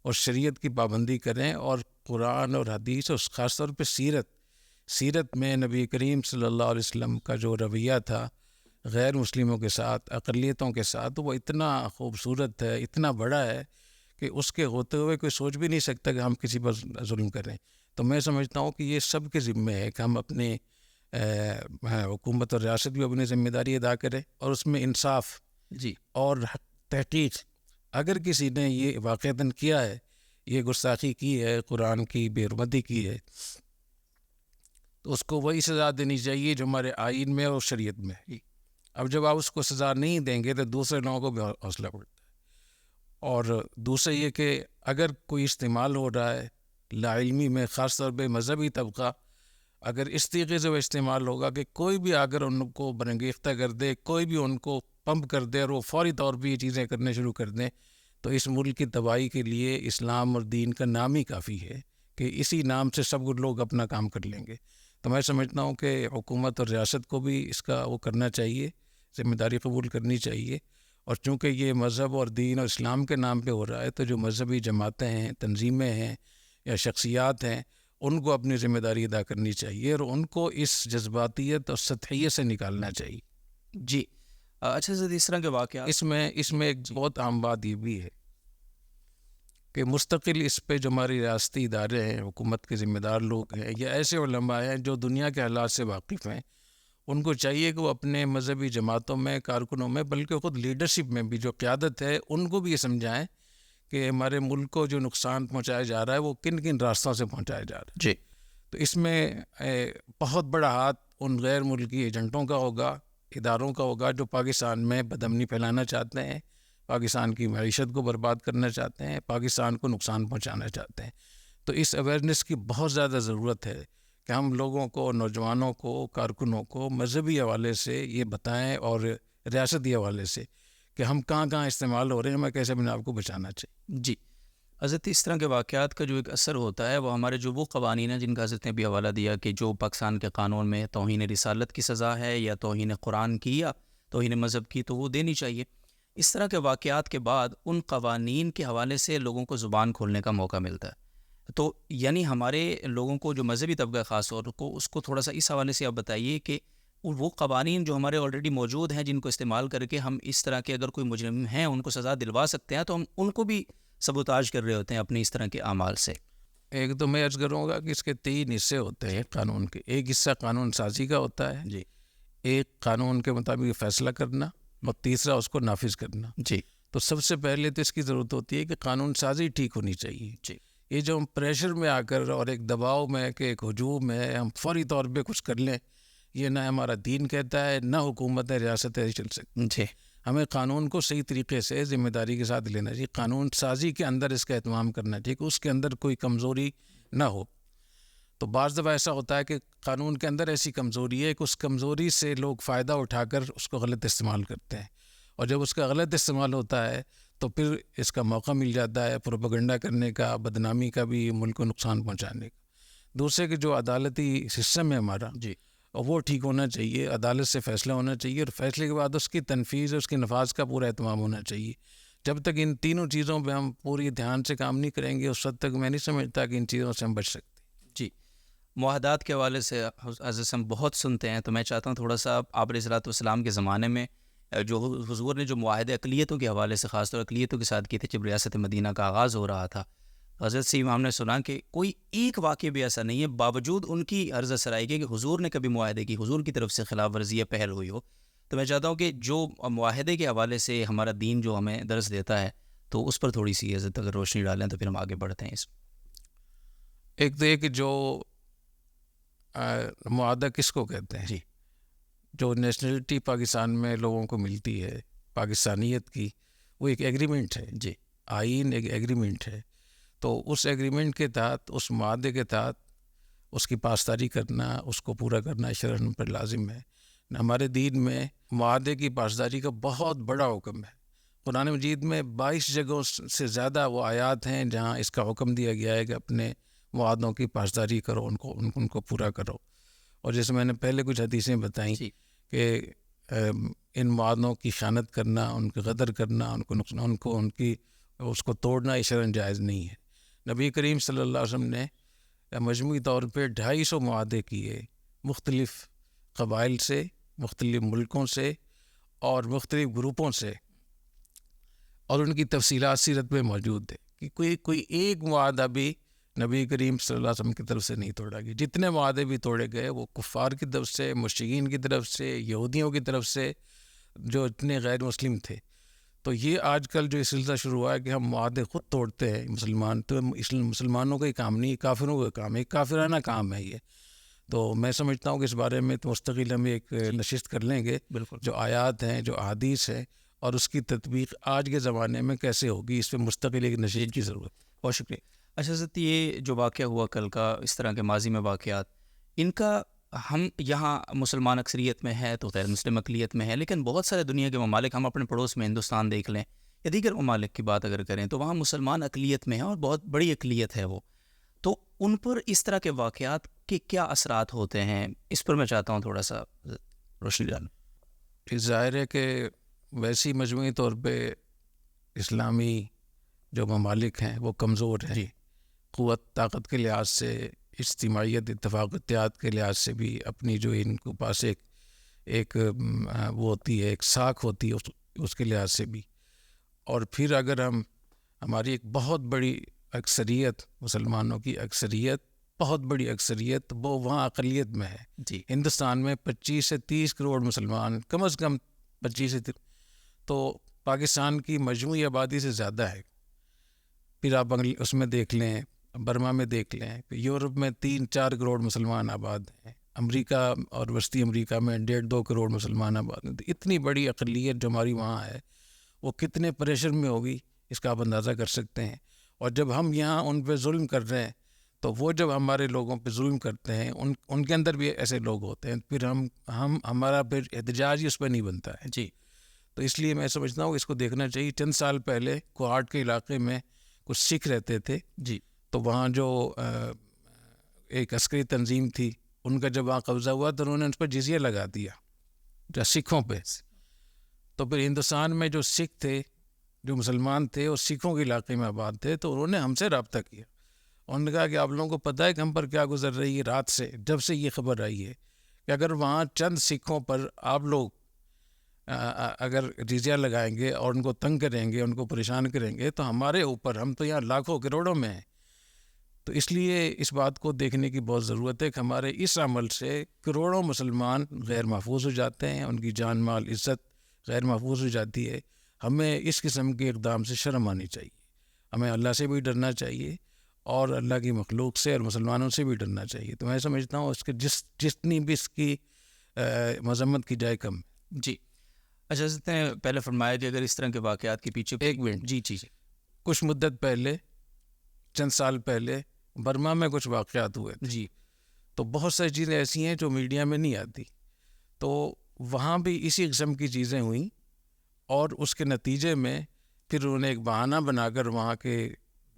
S1: اور شریعت کی پابندی کریں، اور قرآن اور حدیث اور خاص طور پہ سیرت میں نبی کریم صلی اللہ علیہ وسلم کا جو رویہ تھا غیر مسلموں کے ساتھ، اقلیتوں کے ساتھ، وہ اتنا خوبصورت ہے، اتنا بڑا ہے کہ اس کے ہوتے ہوئے کوئی سوچ بھی نہیں سکتا کہ ہم کسی پر ظلم کریں. تو میں سمجھتا ہوں کہ یہ سب کے ذمہ ہے کہ ہم اپنے حکومت اور ریاست بھی اپنی ذمہ داری ادا کرے، اور اس میں انصاف
S2: جی،
S1: اور تحقیق. اگر کسی نے یہ واقعتاً کیا ہے، یہ گستاخی کی ہے، قرآن کی بے حرمتی کی ہے، تو اس کو وہی سزا دینی چاہیے جو ہمارے آئین میں اور شریعت میں ہے. اب جب آپ اس کو سزا نہیں دیں گے تو دوسرے لوگوں کو بھی حوصلہ پڑتا ہے. اور دوسرے یہ کہ اگر کوئی استعمال ہو رہا ہے لا علمی میں، خاص طور پہ مذہبی طبقہ، اگر اس طریقے سے وہ استعمال ہوگا کہ کوئی بھی اگر ان کو برنگیختہ کر دے، کوئی بھی ان کو پمپ کر دے اور وہ فوری طور پہ یہ چیزیں کرنے شروع کر دیں، تو اس ملک کی تباہی کے لیے اسلام اور دین کا نام ہی کافی ہے کہ اسی نام سے سب لوگ اپنا کام کر لیں گے۔ تو میں سمجھتا ہوں کہ حکومت اور ریاست کو بھی اس کا وہ کرنا چاہیے، ذمہ داری قبول کرنی چاہیے، اور چونکہ یہ مذہب اور دین اور اسلام کے نام پہ ہو رہا ہے تو جو مذہبی جماعتیں ہیں، تنظیمیں ہیں یا شخصیات ہیں، ان کو اپنی ذمہ داری ادا کرنی چاہیے اور ان کو اس جذباتیت اور سطحیت سے نکالنا چاہیے۔
S2: جی اچھا حضرت، اس طرح کے واقعات
S1: اس میں ایک بہت عام بات یہ بھی ہے کہ مستقل اس پہ جو ہماری ریاستی ادارے ہیں، حکومت کے ذمہ دار لوگ ہیں یا ایسے علماء ہیں جو دنیا کے حالات سے واقف ہیں، ان کو چاہیے کہ وہ اپنے مذہبی جماعتوں میں، کارکنوں میں، بلکہ خود لیڈرشپ میں بھی جو قیادت ہے ان کو بھی یہ سمجھائیں کہ ہمارے ملک کو جو نقصان پہنچایا جا رہا ہے وہ کن کن راستوں سے پہنچایا جا رہا ہے۔
S2: جی
S1: تو اس میں بہت بڑا ہاتھ ان غیر ملکی ایجنٹوں کا ہوگا، اداروں کا ہوگا جو پاکستان میں بدامنی پھیلانا چاہتے ہیں، پاکستان کی معیشت کو برباد کرنا چاہتے ہیں، پاکستان کو نقصان پہنچانا چاہتے ہیں۔ تو اس اویئرنیس کی بہت زیادہ ضرورت ہے کہ ہم لوگوں کو، نوجوانوں کو، کارکنوں کو مذہبی حوالے سے یہ بتائیں اور ریاستی حوالے سے کہ ہم کہاں کہاں استعمال ہو رہے ہیں، ہمیں کیسے اپنے آپ کو بچانا چاہیے۔
S2: جی حضرت، اس طرح کے واقعات کا جو ایک اثر ہوتا ہے وہ ہمارے جو وہ قوانین ہیں جن کا حضرت نے بھی حوالہ دیا کہ جو پاکستان کے قانون میں توہین رسالت کی سزا ہے یا توہین قرآن کی یا توہین مذہب کی، تو وہ دینی چاہیے۔ اس طرح کے واقعات کے بعد ان قوانین کے حوالے سے لوگوں کو زبان کھولنے کا موقع ملتا ہے، تو یعنی ہمارے لوگوں کو جو مذہبی طبقہ خاص طور کو اس کو تھوڑا سا اس حوالے سے آپ بتائیے کہ وہ قوانین جو ہمارے آلریڈی موجود ہیں جن کو استعمال کر کے ہم اس طرح کے اگر کوئی مجرم ہیں ان کو سزا دلوا سکتے ہیں، تو ہم ان کو بھی سبوتاج کر رہے ہوتے ہیں اپنے اس طرح کے اعمال سے۔
S1: ایک تو میں عرض کروں گا کہ اس کے 3 حصے ہوتے ہیں قانون کے۔ ایک حصہ قانون سازی کا ہوتا ہے،
S2: جی
S1: ایک قانون کے مطابق فیصلہ کرنا، اور تیسرا اس کو نافذ کرنا۔
S2: جی
S1: تو سب سے پہلے تو اس کی ضرورت ہوتی ہے کہ قانون سازی ٹھیک ہونی چاہیے۔
S2: جی
S1: یہ جو ہم پریشر میں آ کر اور ایک دباؤ میں کہ ایک ہجوم ہے ہم فوری طور پہ کچھ کر لیں، یہ نہ ہمارا دین کہتا ہے، نہ حکومت ریاست ہے چل سکتی۔
S2: جی
S1: ہمیں قانون کو صحیح طریقے سے ذمہ داری کے ساتھ لینا چاہیے، قانون سازی کے اندر اس کا اہتمام کرنا چاہیے کہ اس کے اندر کوئی کمزوری نہ ہو۔ تو بعض دفعہ ایسا ہوتا ہے کہ قانون کے اندر ایسی کمزوری ہے کہ اس کمزوری سے لوگ فائدہ اٹھا کر اس کو غلط استعمال کرتے ہیں، اور جب اس کا غلط استعمال ہوتا ہے تو پھر اس کا موقع مل جاتا ہے پروپیگنڈا کرنے کا، بدنامی کا بھی، ملک کو نقصان پہنچانے کا۔ دوسرے کہ جو عدالتی سسٹم ہے ہمارا،
S2: جی
S1: وہ ٹھیک ہونا چاہیے، عدالت سے فیصلہ ہونا چاہیے، اور فیصلے کے بعد اس کی تنفیذ اور اس کے نفاذ کا پورا اہتمام ہونا چاہیے۔ جب تک ان تینوں چیزوں پہ ہم پوری دھیان سے کام نہیں کریں گے اس وقت تک میں نہیں سمجھتا کہ ان چیزوں سے ہم بچ سکتے۔
S2: جی معاہدات کے حوالے سے حضرت ہم بہت سنتے ہیں، تو میں چاہتا ہوں تھوڑا سا آپ علیہ الصلوۃ والسلام کے زمانے میں جو حضور نے جو معاہدے اقلیتوں کے حوالے سے خاص طور اقلیتوں کے ساتھ کیے تھے جب ریاست مدینہ کا آغاز ہو رہا تھا، حضرت سے ہم نے سنا کہ کوئی ایک واقعہ بھی ایسا نہیں ہے باوجود ان کی عرض سرائی کے کہ حضور نے کبھی معاہدے کی حضور کی طرف سے خلاف ورزی یا پہل ہوئی ہو۔ تو میں چاہتا ہوں کہ جو معاہدے کے حوالے سے ہمارا دین جو ہمیں درس دیتا ہے تو اس پر تھوڑی سی حضرت اگر روشنی ڈالیں تو پھر ہم آگے بڑھتے ہیں۔ اس
S1: ایک تو یہ کہ جو معاہدہ کس کو کہتے ہیں،
S2: جی
S1: جو نیشنلٹی پاکستان میں لوگوں کو ملتی ہے پاکستانیت کی، وہ ایک ایگریمنٹ ہے۔
S2: جی
S1: آئین ایک ایگریمنٹ ہے، تو اس ایگریمنٹ کے تحت، اس معاہدے کے تحت اس کی پاسداری کرنا، اس کو پورا کرنا شرعاً پر لازم ہے۔ ہمارے دین میں معاہدے کی پاسداری کا بہت بڑا حکم ہے۔ قرآن مجید میں 22 جگہوں سے زیادہ وہ آیات ہیں جہاں اس کا حکم دیا گیا ہے کہ اپنے معاہدوں کی پاسداری کرو، ان کو پورا کرو۔ اور جیسے میں نے پہلے کچھ حدیثیں بتائیں
S2: جی
S1: کہ ان معاہدوں کی خیانت کرنا، ان کی غدر کرنا، اس کو توڑنا شرعاً جائز نہیں ہے۔ نبی کریم صلی اللہ علیہ وسلم نے مجموعی طور پہ 250 معاہدے کیے مختلف قبائل سے، مختلف ملکوں سے اور مختلف گروپوں سے، اور ان کی تفصیلات سیرت میں موجود ہے کہ کوئی ایک معاہدہ بھی نبی کریم صلی اللہ علیہ وسلم کی طرف سے نہیں توڑا گیا۔ جتنے معاہدے بھی توڑے گئے وہ کفار کی طرف سے، مشرکین کی طرف سے، یہودیوں کی طرف سے، جو اتنے غیر مسلم تھے۔ تو یہ آج کل جو سلسلہ شروع ہوا ہے کہ ہم معاہدے خود توڑتے ہیں مسلمان، تو مسلمانوں کا ہی کام نہیں، کافروں کا کام ہے، کافرانہ کام ہے یہ۔ تو میں سمجھتا ہوں کہ اس بارے میں تو مستقل ہم ایک نشست کر لیں گے،
S2: بالکل
S1: جو آیات ہیں، جو احادیث ہیں، اور اس کی تطبیق آج کے زمانے میں کیسے ہوگی، اس پہ مستقل ایک نشست کی ضرورت۔
S2: بہت شکریہ اچھا حضرت، یہ جو واقعہ ہوا کل کا، اس طرح کے ماضی میں واقعات، ان کا ہم یہاں مسلمان اکثریت میں ہے تو غیر مسلم اقلیت میں ہے، لیکن بہت سارے دنیا کے ممالک، ہم اپنے پڑوس میں ہندوستان دیکھ لیں یا دیگر ممالک کی بات اگر کریں تو وہاں مسلمان اقلیت میں ہے اور بہت بڑی اقلیت ہے وہ. تو ان پر اس طرح کے واقعات کے کیا اثرات ہوتے ہیں، اس پر میں چاہتا ہوں تھوڑا سا روشنی ڈالنا.
S1: ظاہر ہے کہ ویسی مجموعی طور پہ اسلامی جو ممالک ہیں وہ کمزور ہیں.
S2: جی.
S1: قوت طاقت کے لحاظ سے، اجتماعیت، اتفاق اتحاد کے لحاظ سے بھی، اپنی جو ان کے پاس ایک وہ ہوتی ہے، ایک ساکھ ہوتی ہے اس کے لحاظ سے بھی. اور پھر اگر ہماری ایک بہت بڑی اکثریت، مسلمانوں کی اکثریت، بہت بڑی اکثریت وہ وہاں اقلیت میں ہے.
S2: جی.
S1: ہندوستان میں 25 سے 30 کروڑ مسلمان، کم از کم 25 سے 30، تو پاکستان کی مجموعی آبادی سے زیادہ ہے. پھر آپ اس میں دیکھ لیں، برما میں دیکھ لیں، یورپ میں 3-4 کروڑ مسلمان آباد ہیں، امریکہ اور وسطی امریکہ میں 1.5-2 کروڑ مسلمان آباد ہیں. اتنی بڑی اقلیت جو ہماری وہاں ہے وہ کتنے پریشر میں ہوگی اس کا آپ اندازہ کر سکتے ہیں. اور جب ہم یہاں ان پہ ظلم کر رہے ہیں تو وہ جب ہمارے لوگوں پہ ظلم کرتے ہیں، ان کے اندر بھی ایسے لوگ ہوتے ہیں، پھر ہمارا پھر احتجاج ہی اس پہ نہیں بنتا ہے.
S2: جی.
S1: تو اس لیے میں سمجھتا ہوں کہ اس کو دیکھنا چاہیے. چند سال پہلے کوہاٹ کے علاقے میں کچھ سکھ رہتے تھے.
S2: جی.
S1: تو وہاں جو ایک عسکری تنظیم تھی، ان کا جب وہاں قبضہ ہوا تو انہوں نے ان پر جزیہ لگا دیا جو سکھوں پہ. تو پھر ہندوستان میں جو سکھ تھے، جو مسلمان تھے اور سکھوں کے علاقے میں آباد تھے، تو انہوں نے ہم سے رابطہ کیا. انہوں نے کہا کہ آپ لوگوں کو پتہ ہے کہ ہم پر کیا گزر رہی ہے رات سے، جب سے یہ خبر آئی ہے کہ اگر وہاں چند سکھوں پر آپ لوگ اگر جزیہ لگائیں گے اور ان کو تنگ کریں گے، ان کو پریشان کریں گے، تو ہمارے اوپر، ہم تو یہاں لاکھوں کروڑوں میں ہیں. تو اس لیے اس بات کو دیکھنے کی بہت ضرورت ہے کہ ہمارے اس عمل سے کروڑوں مسلمان غیر محفوظ ہو جاتے ہیں، ان کی جان مال عزت غیر محفوظ ہو جاتی ہے. ہمیں اس قسم کے اقدام سے شرم آنی چاہیے. ہمیں اللہ سے بھی ڈرنا چاہیے اور اللہ کی مخلوق سے اور مسلمانوں سے بھی ڈرنا چاہیے. تو میں سمجھتا ہوں اس کے جتنی بھی اس کی مذمت کی جائے کم.
S2: جی. اچھا حضرت نے پہلے فرمایا کہ اگر اس طرح کے واقعات کے پیچھے
S1: ایک منٹ.
S2: جی جی.
S1: کچھ مدت پہلے، چند سال پہلے برما میں کچھ واقعات ہوئے تھے.
S2: جی.
S1: تو بہت ساری چیزیں ایسی ہیں جو میڈیا میں نہیں آتی. تو وہاں بھی اسی قسم کی چیزیں ہوئیں اور اس کے نتیجے میں پھر انہوں نے ایک بہانہ بنا کر وہاں کے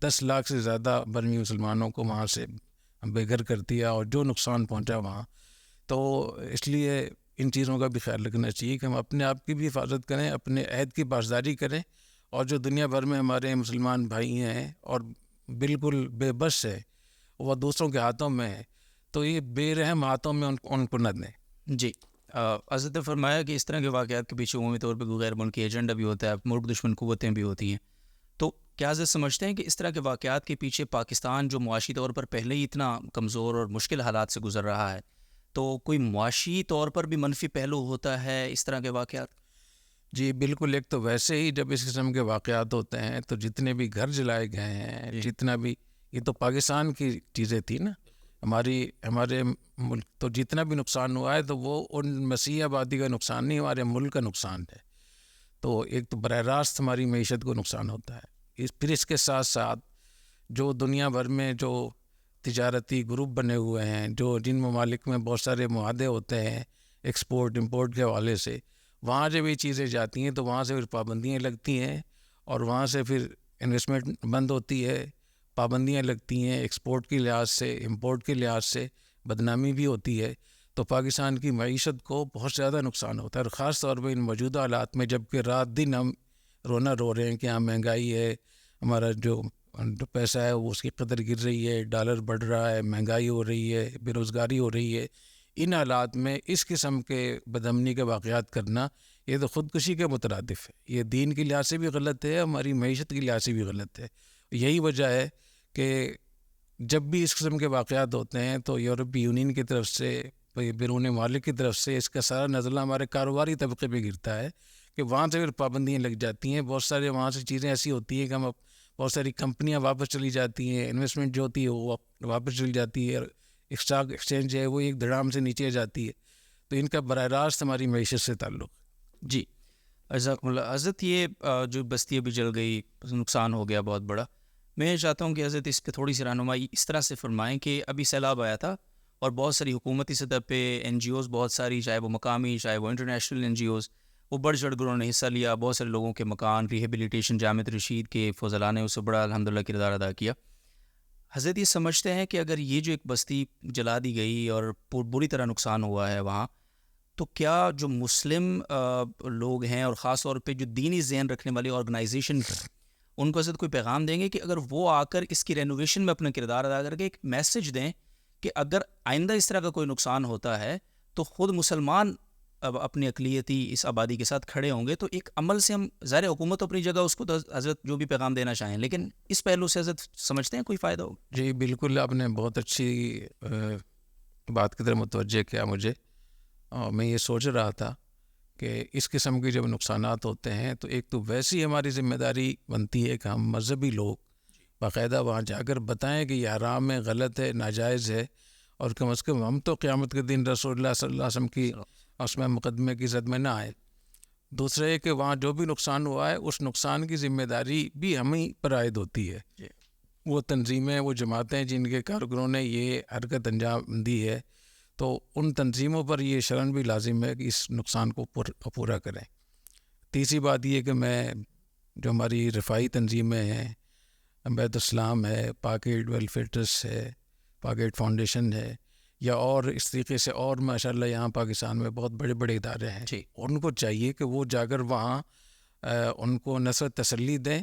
S1: 10 لاکھ سے زیادہ برمی مسلمانوں کو وہاں سے بے گھر کر دیا اور جو نقصان پہنچا وہاں. تو اس لیے ان چیزوں کا بھی خیال رکھنا چاہیے کہ ہم اپنے آپ کی بھی حفاظت کریں، اپنے عہد کی پاسداری کریں، اور جو دنیا بھر میں ہمارے مسلمان بھائی ہیں اور بالکل بے بس ہے، وہ دوسروں کے ہاتھوں میں ہے، تو یہ بے رحم ہاتھوں میں ان کو نہ دیں.
S2: جی. حضرت نے فرمایا کہ اس طرح کے واقعات کے پیچھے عمومی طور پہ کوئی غیر ملکی ایجنڈا بھی ہوتا ہے، ملک دشمن قوتیں بھی ہوتی ہیں. تو کیا حضرت سمجھتے ہیں کہ اس طرح کے واقعات کے پیچھے پاکستان جو معاشی طور پر پہلے ہی اتنا کمزور اور مشکل حالات سے گزر رہا ہے، تو کوئی معاشی طور پر بھی منفی پہلو ہوتا ہے اس طرح کے واقعات؟
S1: جی بالکل. ایک تو ویسے ہی جب اس قسم کے واقعات ہوتے ہیں تو جتنے بھی گھر جلائے گئے ہیں، جتنا بھی، یہ تو پاکستان کی چیزیں تھی نا، ہمارے ملک تو جتنا بھی نقصان ہوا ہے تو وہ ان مسیح آبادی کا نقصان نہیں، ہمارے ملک کا نقصان ہے. تو ایک تو براہ راست ہماری معیشت کو نقصان ہوتا ہے. پھر اس کے ساتھ ساتھ جو دنیا بھر میں جو تجارتی گروپ بنے ہوئے ہیں، جن ممالک میں بہت سارے معاہدے ہوتے ہیں ایکسپورٹ امپورٹ کے حوالے سے، وہاں جب یہ چیزیں جاتی ہیں تو وہاں سے پھر پابندیاں لگتی ہیں اور وہاں سے پھر انویسٹمنٹ بند ہوتی ہے، پابندیاں لگتی ہیں، ایکسپورٹ کے لحاظ سے، امپورٹ کے لحاظ سے بدنامی بھی ہوتی ہے. تو پاکستان کی معیشت کو بہت زیادہ نقصان ہوتا ہے، اور خاص طور پہ ان موجودہ حالات میں جب کہ رات دن ہم رونا رو رہے ہیں کہ ہاں مہنگائی ہے، ہمارا جو پیسہ ہے وہ اس کی قدر گر رہی ہے، ڈالر بڑھ رہا ہے، مہنگائی ہو رہی ہے، بے روزگاری ہو رہی ہے. ان حالات میں اس قسم کے بدامنی کے واقعات کرنا یہ تو خودکشی کے مترادف ہے. یہ دین کے لحاظ سے بھی غلط ہے، ہماری معیشت کے لحاظ سے بھی غلط ہے. یہی وجہ ہے کہ جب بھی اس قسم کے واقعات ہوتے ہیں تو یورپی یونین کی طرف سے، بیرون ممالک کی طرف سے اس کا سارا نزلہ ہمارے کاروباری طبقے پہ گرتا ہے کہ وہاں سے پھر پابندیاں لگ جاتی ہیں. بہت سارے وہاں سے چیزیں ایسی ہوتی ہیں کہ بہت ساری کمپنیاں واپس چلی جاتی ہیں، انویسٹمنٹ جو ہوتی ہے وہ واپس چلی جاتی ہے، اسٹاک ایکسچینج ہے وہ ایک دھڑام سے نیچے جاتی ہے. تو ان کا براہ راست ہماری معیشت سے تعلق.
S2: جی جزاکم اللہ. حضرت یہ جو بستی ابھی جل گئی، نقصان ہو گیا بہت بڑا، میں چاہتا ہوں کہ حضرت اس پہ تھوڑی سی رہنمائی اس طرح سے فرمائیں کہ ابھی سیلاب آیا تھا اور بہت ساری حکومتی سطح پہ این جی اوز بہت ساری، چاہے وہ مقامی چاہے وہ انٹرنیشنل این جی اوز، وہ بڑھ چڑھ کر انہوں نے حصہ لیا. بہت سارے لوگوں کے مکان ریہیبلیٹیشن، جامعۃ رشید کے فضلاء نے اس سے بڑا الحمدللہ کردار ادا کیا. حضرت یہ سمجھتے ہیں کہ اگر یہ جو ایک بستی جلا دی گئی اور بری طرح نقصان ہوا ہے وہاں، تو کیا جو مسلم لوگ ہیں اور خاص طور پہ جو دینی ذہن رکھنے والی آرگنائزیشن ان کو حضرت کوئی پیغام دیں گے کہ اگر وہ آ کر اس کی رینوویشن میں اپنا کردار ادا کر کے ایک میسج دیں کہ اگر آئندہ اس طرح کا کوئی نقصان ہوتا ہے تو خود مسلمان اب اپنی اقلیتی اس آبادی کے ساتھ کھڑے ہوں گے، تو ایک عمل سے ہم ظاہر حکومت اپنی جگہ اس کو تو حضرت جو بھی پیغام دینا چاہیں، لیکن اس پہلو سے حضرت سمجھتے ہیں کوئی فائدہ ہوگا؟
S1: جی بالکل، آپ نے بہت اچھی بات کی طرف متوجہ کیا مجھے. اور میں یہ سوچ رہا تھا کہ اس قسم کے جب نقصانات ہوتے ہیں تو ایک تو ویسی ہماری ذمہ داری بنتی ہے کہ ہم مذہبی لوگ باقاعدہ وہاں جا کر بتائیں کہ یہ حرام ہے، غلط ہے، ناجائز ہے، اور کم از کم ہم تو قیامت کے دن رسول اللہ صلی اللہ علیہ وسلم کی اس میں مقدمے کی زد میں نہ آئے. دوسرا یہ کہ وہاں جو بھی نقصان ہوا ہے اس نقصان کی ذمہ داری بھی ہمیں پر عائد ہوتی ہے. وہ تنظیمیں، وہ جماعتیں جن کے کارکنوں نے یہ حرکت انجام دی ہے، تو ان تنظیموں پر یہ شرن بھی لازم ہے کہ اس نقصان کو پورا کریں. تیسری بات یہ کہ میں جو ہماری رفائی تنظیمیں ہیں، بیت اسلام ہے، پاک ایڈ ویلفیئر ٹرسٹ ہے، پاک ایڈ فاؤنڈیشن ہے، یا اور اس طریقے سے اور ماشاءاللہ یہاں پاکستان میں بہت بڑے بڑے ادارے ہیں، ان کو چاہیے کہ وہ جا کر وہاں ان کو نہ صرف تسلی دیں،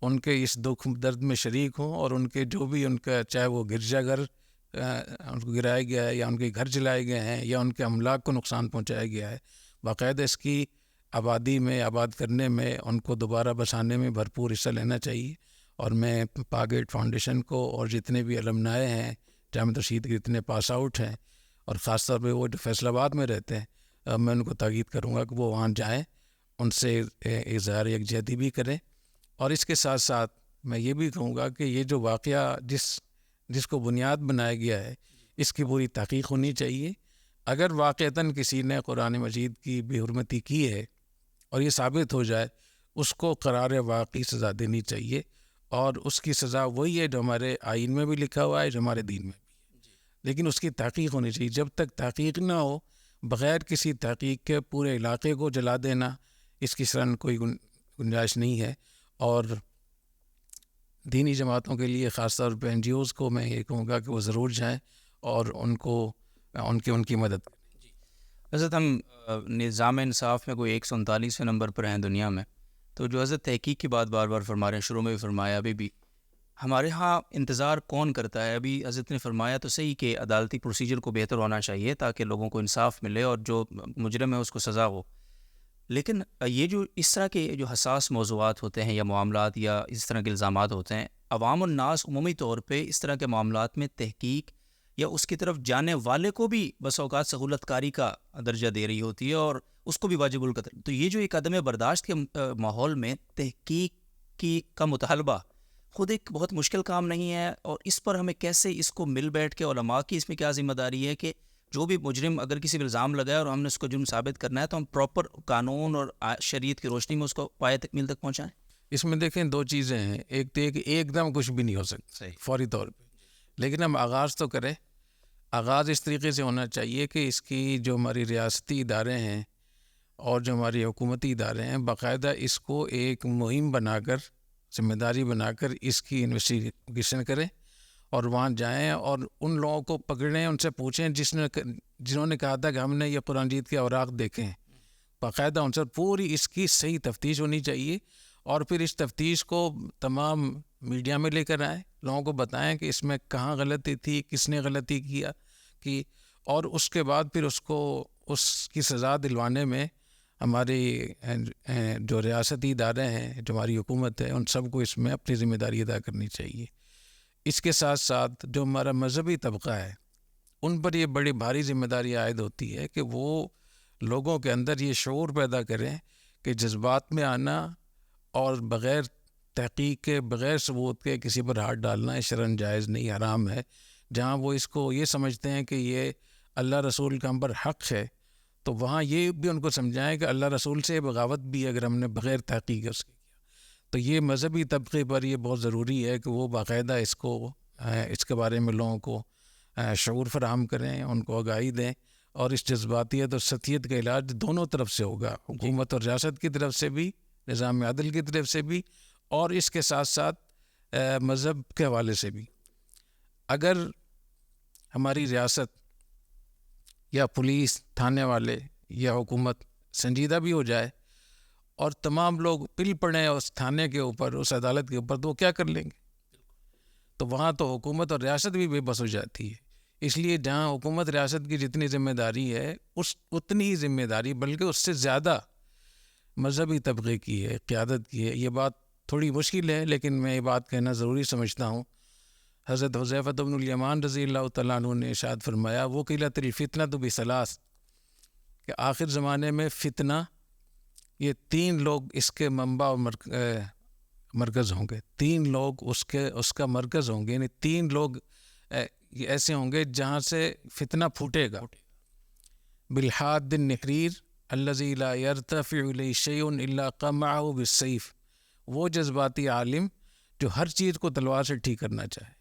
S1: ان کے اس دکھ درد میں شریک ہوں، اور ان کے جو بھی ان کا چاہے وہ گرجا گھر ان کو گرایا گیا ہے یا ان کے گھر جلائے گئے ہیں یا ان کے املاک کو نقصان پہنچایا گیا ہے، باقاعدہ اس کی آبادی میں، آباد کرنے میں، ان کو دوبارہ بسانے میں بھرپور حصہ لینا چاہیے. اور میں پاک ایڈ فاؤنڈیشن کو اور جتنے بھی المنائے ہیں جامعۃ رشید کے جتنے پاس آؤٹ ہیں، اور خاص طور پہ وہ جو فیصل آباد میں رہتے ہیں، میں ان کو تاکید کروں گا کہ وہ وہاں جائیں، ان سے اظہار یکجہتی بھی کریں. اور اس کے ساتھ ساتھ میں یہ بھی کہوں گا کہ یہ جو واقعہ جس کو بنیاد بنایا گیا ہے، اس کی پوری تحقیق ہونی چاہیے. اگر واقعتاً کسی نے قرآن مجید کی بے حرمتی کی ہے اور یہ ثابت ہو جائے، اس کو قرار واقعی سزا دینی چاہیے، اور اس کی سزا وہی ہے جو ہمارے آئین میں بھی لکھا ہوا ہے، جو ہمارے دین میں بھی ہے. لیکن اس کی تحقیق ہونی چاہیے. جب تک تحقیق نہ ہو، بغیر کسی تحقیق کے پورے علاقے کو جلا دینا، اس کی شرح کوئی گنجائش نہیں ہے. اور دینی جماعتوں کے لیے خاص طور پہ این جی اوز کو میں یہ کہوں گا کہ وہ ضرور جائیں اور ان کی مدد کریں.
S2: حضرت ہم نظام انصاف میں کوئی 139ویں نمبر پر ہیں دنیا میں، تو جو حضرت تحقیق کی بات بار بار فرما رہے ہیں، شروع میں بھی فرمایا، ابھی بھی ہمارے ہاں انتظار کون کرتا ہے؟ ابھی حضرت نے فرمایا تو صحیح کہ عدالتی پروسیجر کو بہتر ہونا چاہیے تاکہ لوگوں کو انصاف ملے اور جو مجرم ہے اس کو سزا ہو. لیکن یہ جو اس طرح کے جو حساس موضوعات ہوتے ہیں یا معاملات یا اس طرح کے الزامات ہوتے ہیں، عوام الناس عمومی طور پہ اس طرح کے معاملات میں تحقیق یا اس کی طرف جانے والے کو بھی بس اوقات سہولت کاری کا درجہ دے رہی ہوتی ہے اور اس کو بھی واجب القتل. تو یہ جو ایک عدم برداشت کے ماحول میں تحقیق کا مطالبہ خود ایک بہت مشکل کام نہیں ہے، اور اس پر ہمیں کیسے اس کو مل بیٹھ کے، علماء کی اس میں کیا ذمہ داری ہے کہ جو بھی مجرم اگر کسی بھی الزام لگائے اور ہم نے اس کو جرم ثابت کرنا ہے تو ہم پراپر قانون اور شریعت کی روشنی میں اس کو پائے تکمیل تک پہنچائیں؟
S1: اس میں دیکھیں دو چیزیں ہیں. ایک تو کہ ایک دم کچھ بھی نہیں ہو سکتا فوری طور پہ، لیکن ہم آغاز تو کریں. آغاز اس طریقے سے ہونا چاہیے کہ اس کی جو ہماری ریاستی ادارے ہیں اور جو ہماری حکومتی ادارے ہیں، باقاعدہ اس کو ایک مہم بنا کر، ذمہ داری بنا کر اس کی انویسٹیگیشن کریں، اور وہاں جائیں اور ان لوگوں کو پکڑیں، ان سے پوچھیں جنہوں نے کہا تھا کہ ہم نے یہ قرآن مجید کے اوراق دیکھے ہیں. باقاعدہ ان سے پوری اس کی صحیح تفتیش ہونی چاہیے، اور پھر اس تفتیش کو تمام میڈیا میں لے کر آئیں، لوگوں کو بتائیں کہ اس میں کہاں غلطی تھی، کس نے غلطی کی، اور اس کے بعد پھر اس کی سزا دلوانے میں ہماری جو ریاستی ادارے ہیں، جو ہماری حکومت ہے، ان سب کو اس میں اپنی ذمہ داری ادا کرنی چاہیے. اس کے ساتھ ساتھ جو ہمارا مذہبی طبقہ ہے، ان پر یہ بڑی بھاری ذمہ داری عائد ہوتی ہے کہ وہ لوگوں کے اندر یہ شعور پیدا کریں کہ جذبات میں آنا اور بغیر تحقیق کے، بغیر ثبوت کے کسی پر ہاتھ ڈالنا شرعاً جائز نہیں، حرام ہے. جہاں وہ اس کو یہ سمجھتے ہیں کہ یہ اللہ رسول کا ہم پر حق ہے، تو وہاں یہ بھی ان کو سمجھائیں کہ اللہ رسول سے بغاوت بھی اگر ہم نے بغیر تحقیق اس کے کیا. تو یہ مذہبی طبقے پر یہ بہت ضروری ہے کہ وہ باقاعدہ اس کے بارے میں لوگوں کو شعور فراہم کریں، ان کو آگاہی دیں، اور اس جذباتیت اور سطحیت کا علاج دونوں طرف سے ہوگا، حکومت اور ریاست کی طرف سے بھی، نظام عدل کی طرف سے بھی، اور اس کے ساتھ ساتھ مذہب کے حوالے سے بھی۔ اگر ہماری ریاست یا پولیس، تھانے والے یا حکومت سنجیدہ بھی ہو جائے اور تمام لوگ پل پڑیں اس تھانے کے اوپر، اس عدالت کے اوپر، تو وہ کیا کر لیں گے؟ تو وہاں تو حکومت اور ریاست بھی بے بس ہو جاتی ہے۔ اس لیے جہاں حکومت ریاست کی جتنی ذمہ داری ہے، اتنی ہی ذمہ داری بلکہ اس سے زیادہ مذہبی طبقے کی ہے، قیادت کی ہے۔ یہ بات تھوڑی مشکل ہے، لیکن میں یہ بات کہنا ضروری سمجھتا ہوں۔ حضرت حذیفہ بن الیمان رضی اللہ تعالیٰ عنہ نے ارشاد فرمایا، وَقِيلَتِ الْفِتْنَةُ بِثَلَاثٍ، کہ آخر زمانے میں فتنہ، یہ 3 لوگ اس کے منبع اور مرکز ہوں گے، 3 لوگ اس کا مرکز ہوں گے، یعنی 3 لوگ ایسے ہوں گے جہاں سے فتنہ پھوٹے گا۔ بالحاد النحریر الذی لا یرتفع الیہ شیء الا قمعہ بالسیف، وہ جذباتی عالم جو ہر چیز کو تلوار سے ٹھیک کرنا چاہے۔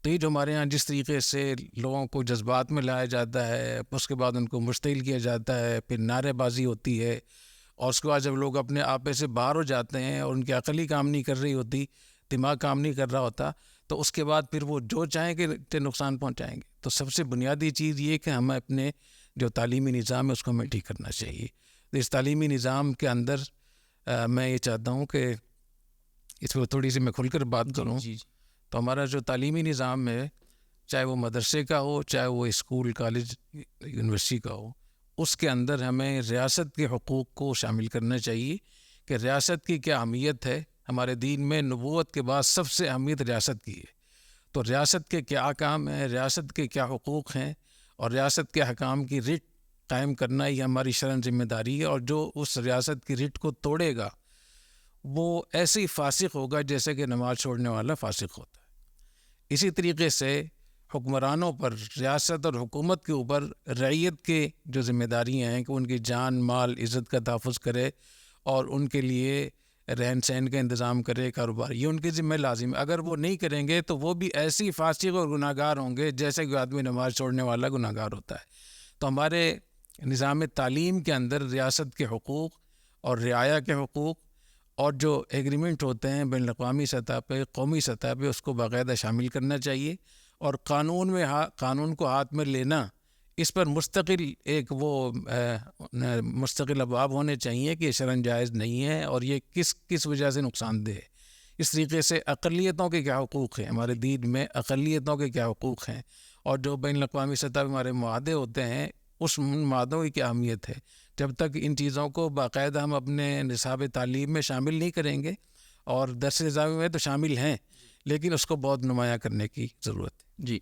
S1: تو یہ جو ہمارے ہاں جس طریقے سے لوگوں کو جذبات میں لایا جاتا ہے، اس کے بعد ان کو مشتعل کیا جاتا ہے، پھر نعرے بازی ہوتی ہے، اور اس کے بعد جب لوگ اپنے آپے سے باہر ہو جاتے ہیں اور ان کی عقل ہی کام نہیں کر رہی ہوتی، دماغ کام نہیں کر رہا ہوتا، تو اس کے بعد پھر وہ جو چاہیں کہ نقصان پہنچائیں گے۔ تو سب سے بنیادی چیز یہ کہ ہمیں اپنے جو تعلیمی نظام ہے اس کو ہمیں ٹھیک کرنا چاہیے۔ تو اس تعلیمی نظام کے اندر میں یہ چاہتا ہوں کہ اس پہ تھوڑی سی میں کھل کر بات کروں۔ تو ہمارا جو تعلیمی نظام ہے، چاہے وہ مدرسے کا ہو، چاہے وہ اسکول، کالج، یونیورسٹی کا ہو، اس کے اندر ہمیں ریاست کے حقوق کو شامل کرنا چاہیے کہ ریاست کی کیا اہمیت ہے۔ ہمارے دین میں نبوت کے بعد سب سے اہمیت ریاست کی ہے، تو ریاست کے کیا احکام ہیں، ریاست کے کیا حقوق ہیں، اور ریاست کے حکام کی رٹ قائم کرنا یہ ہماری شرعن ذمہ داری ہے۔ اور جو اس ریاست کی رٹ کو توڑے گا وہ ایسے ہی فاسق ہوگا جیسے کہ نماز چھوڑنے والا فاسق ہوتا ہے۔ اسی طریقے سے حکمرانوں پر، ریاست اور حکومت کے اوپر رعیت کے جو ذمہ داریاں ہیں کہ ان کی جان، مال، عزت کا تحفظ کرے اور ان کے لیے رہن سہن کا انتظام کرے، کاروبار، یہ ان کی ذمہ لازم ہے۔ اگر وہ نہیں کریں گے تو وہ بھی ایسی فاسق اور گناہ گار ہوں گے جیسے کہ آدمی نماز چھوڑنے والا گناہ گار ہوتا ہے۔ تو ہمارے نظام تعلیم کے اندر ریاست کے حقوق اور رعایا کے حقوق اور جو ایگریمنٹ ہوتے ہیں بین الاقوامی سطح پہ، قومی سطح پہ، اس کو باقاعدہ شامل کرنا چاہیے، اور قانون کو ہاتھ میں لینا، اس پر مستقل ایک مستقل ابواب ہونے چاہیے کہ یہ شرعاً جائز نہیں ہے اور یہ کس وجہ سے نقصان دہ ہے۔ اس طریقے سے اقلیتوں کے کیا حقوق ہیں، ہمارے دین میں اقلیتوں کے کیا حقوق ہیں، اور جو بین الاقوامی سطح پہ ہمارے معاہدے ہوتے ہیں اس معاہدوں کی کیا اہمیت ہے۔ جب تک ان چیزوں کو باقاعدہ ہم اپنے نصاب تعلیم میں شامل نہیں کریں گے، اور درس نظامی میں تو شامل ہیں لیکن اس کو بہت نمایاں کرنے کی ضرورت ہے۔
S2: جی،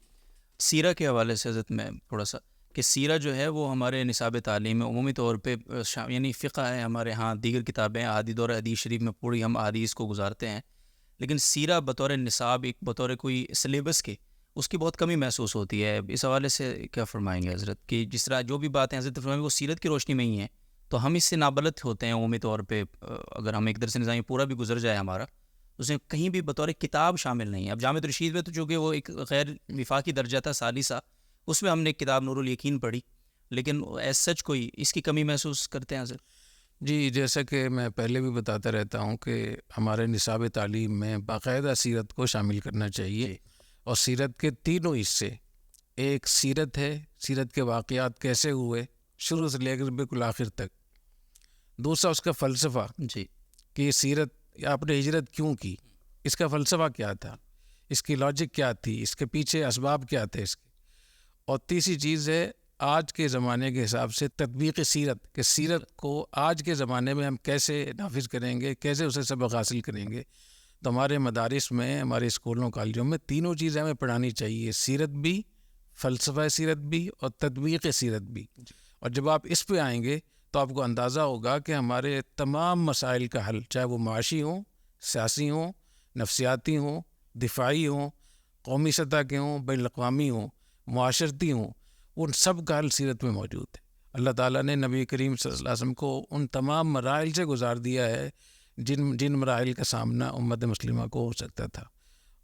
S2: سیرہ کے حوالے سے حضرت میں تھوڑا سا کہ سیرہ جو ہے وہ ہمارے نصاب تعلیم میں عمومی طور پہ یعنی فقہ ہے ہمارے ہاں، دیگر کتابیں احادیث اور حدیث شریف میں پوری ہم احادیث کو گزارتے ہیں، لیکن سیرہ بطور نصاب، ایک بطور کوئی سلیبس کے، اس کی بہت کمی محسوس ہوتی ہے۔ اس حوالے سے کیا فرمائیں گے حضرت کہ جس طرح جو بھی باتیں حضرت فرمائیں وہ سیرت کی روشنی میں ہی ہیں، تو ہم اس سے نابلد ہوتے ہیں عمومی طور پہ۔ اگر ہم ایک درس نظامی پورا بھی گزر جائے ہمارا، اس میں کہیں بھی بطور کتاب شامل نہیں ہے۔ اب جامع الرشید میں تو چونکہ وہ ایک غیر وفاقی درجہ تھا ثالثہ، اس میں ہم نے ایک کتاب نور الیقین پڑھی، لیکن ایز سچ کوئی اس کی کمی محسوس کرتے ہیں حضرت؟
S1: جی، جیسا کہ میں پہلے بھی بتاتا رہتا ہوں کہ ہمارے نصاب تعلیم میں باقاعدہ سیرت کو شامل کرنا چاہیے، اور سیرت کے تینوں حصے، ایک سیرت ہے، سیرت کے واقعات کیسے ہوئے شروع سے لے کر بالکل آخر تک، دوسرا اس کا فلسفہ
S2: جی،
S1: کہ یہ سیرت آپ نے ہجرت کیوں کی، اس کا فلسفہ کیا تھا، اس کی لاجک کیا تھی، اس کے پیچھے اسباب کیا تھے اس کے، اور تیسری چیز ہے آج کے زمانے کے حساب سے تطبیق سیرت، کہ سیرت کو آج کے زمانے میں ہم کیسے نافذ کریں گے، کیسے اسے سبق حاصل کریں گے۔ تو ہمارے مدارس میں، ہمارے اسکولوں کالجوں میں تینوں چیزیں ہمیں پڑھانی چاہیے، سیرت بھی، فلسفہ سیرت بھی، اور تطبیق سیرت بھی۔ اور جب آپ اس پہ آئیں گے تو آپ کو اندازہ ہوگا کہ ہمارے تمام مسائل کا حل، چاہے وہ معاشی ہوں، سیاسی ہوں، نفسیاتی ہوں، دفاعی ہوں، قومی سطح کے ہوں، بین الاقوامی ہوں، معاشرتی ہوں، ان سب کا حل سیرت میں موجود ہے۔ اللہ تعالیٰ نے نبی کریم صلی اللہ علیہ وسلم کو ان تمام مراحل سے گزار دیا ہے جن مراحل کا سامنا امت مسلمہ کو ہو سکتا تھا.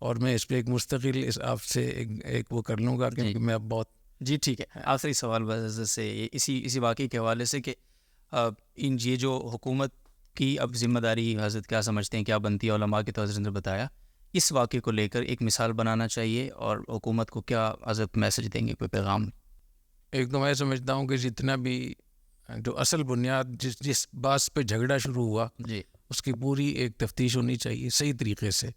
S1: اور میں اس پہ ایک مستقل آپ سے ایک وہ کر لوں گا کیونکہ میں اب بہت
S2: جی ٹھیک ہے. آخری سوال بس سے اسی واقعے کے حوالے سے کہ یہ جو حکومت کی اب ذمہ داری حضرت کیا سمجھتے ہیں کیا بنتی ہے علماء کی تو حضرت نے بتایا, اس واقعے کو لے کر ایک مثال بنانا چاہیے اور حکومت کو کیا حضرت میسج دیں گے, کوئی پیغام؟
S1: ایک تو میں سمجھتا ہوں کہ جتنا بھی جو اصل بنیاد جس بات پہ جھگڑا شروع ہوا
S2: جی
S1: اس کی پوری ایک تفتیش ہونی چاہیے صحیح طریقے سے,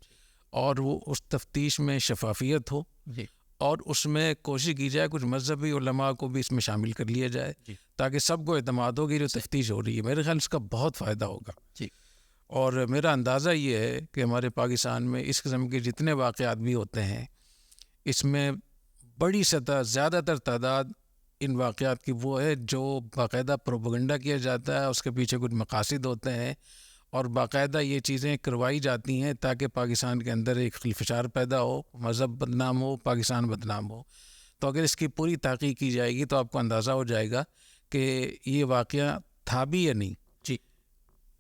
S1: اور وہ اس تفتیش میں شفافیت ہو
S2: جی
S1: اور اس میں کوشش کی جائے کچھ مذہبی علماء کو بھی اس میں شامل کر لیا جائے
S2: جی
S1: تاکہ سب کو اعتماد ہو کہ جو تفتیش ہو رہی ہے میرے خیال اس کا بہت فائدہ ہوگا.
S2: جی
S1: اور میرا اندازہ یہ ہے کہ ہمارے پاکستان میں اس قسم کے جتنے واقعات بھی ہوتے ہیں اس میں بڑی سطح زیادہ تر تعداد ان واقعات کی وہ ہے جو باقاعدہ پروپیگنڈا کیا جاتا ہے, اس کے پیچھے کچھ مقاصد ہوتے ہیں اور باقاعدہ یہ چیزیں کروائی جاتی ہیں تاکہ پاکستان کے اندر ایک خلفشار پیدا ہو, مذہب بدنام ہو, پاکستان بدنام ہو. تو اگر اس کی پوری تحقیق کی جائے گی تو آپ کو اندازہ ہو جائے گا کہ یہ واقعہ تھا بھی یا نہیں.
S2: جی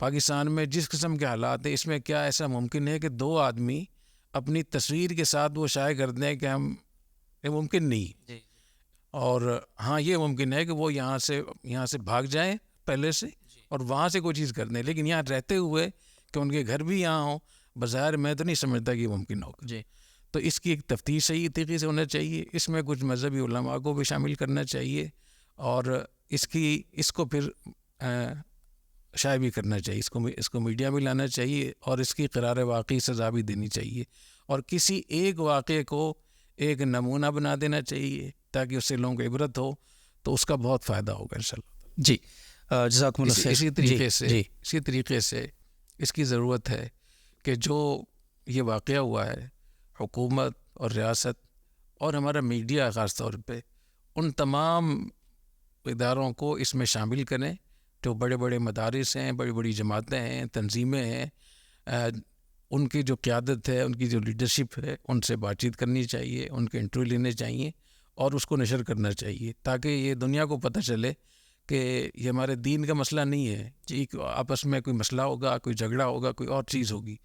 S1: پاکستان میں جس قسم کے حالات ہیں اس میں کیا ایسا ممکن ہے کہ دو آدمی اپنی تصویر کے ساتھ وہ شائع کر دیں کہ ہم, یہ ممکن نہیں.
S2: جی
S1: اور ہاں یہ ممکن ہے کہ وہ یہاں سے بھاگ جائیں پہلے سے اور وہاں سے کوئی چیز کر دیں, لیکن یہاں رہتے ہوئے کہ ان کے گھر بھی یہاں ہوں بظاہر میں تو نہیں سمجھتا کہ یہ ممکن ہوگا.
S2: جی
S1: تو اس کی ایک تفتیش صحیح طریقے سے ہونا چاہیے, اس میں کچھ مذہبی علماء کو بھی شامل کرنا چاہیے اور اس کو پھر شائع بھی کرنا چاہیے, اس کو میڈیا میں لانا چاہیے اور اس کی قرار واقعی سزا بھی دینی چاہیے اور کسی ایک واقعے کو ایک نمونہ بنا دینا چاہیے تاکہ اس سے لوگوں کو عبرت ہو, تو اس کا بہت فائدہ ہوگا انشاءاللہ.
S2: جی جزاکم اللہ خیر.
S1: اسی طریقے سے اس کی ضرورت ہے کہ جو یہ واقعہ ہوا ہے حکومت اور ریاست اور ہمارا میڈیا خاص طور پہ ان تمام اداروں کو اس میں شامل کریں جو بڑے بڑے مدارس ہیں, بڑی بڑی جماعتیں ہیں, تنظیمیں ہیں, ان کی جو قیادت ہے, ان کی جو لیڈرشپ ہے, ان سے بات چیت کرنی چاہیے, ان کے انٹرویو لینے چاہیے اور اس کو نشر کرنا چاہیے تاکہ یہ دنیا کو پتہ چلے کہ یہ ہمارے دین کا مسئلہ نہیں ہے جی, آپس میں کوئی مسئلہ ہوگا, کوئی جھگڑا ہوگا, کوئی اور چیز ہوگی.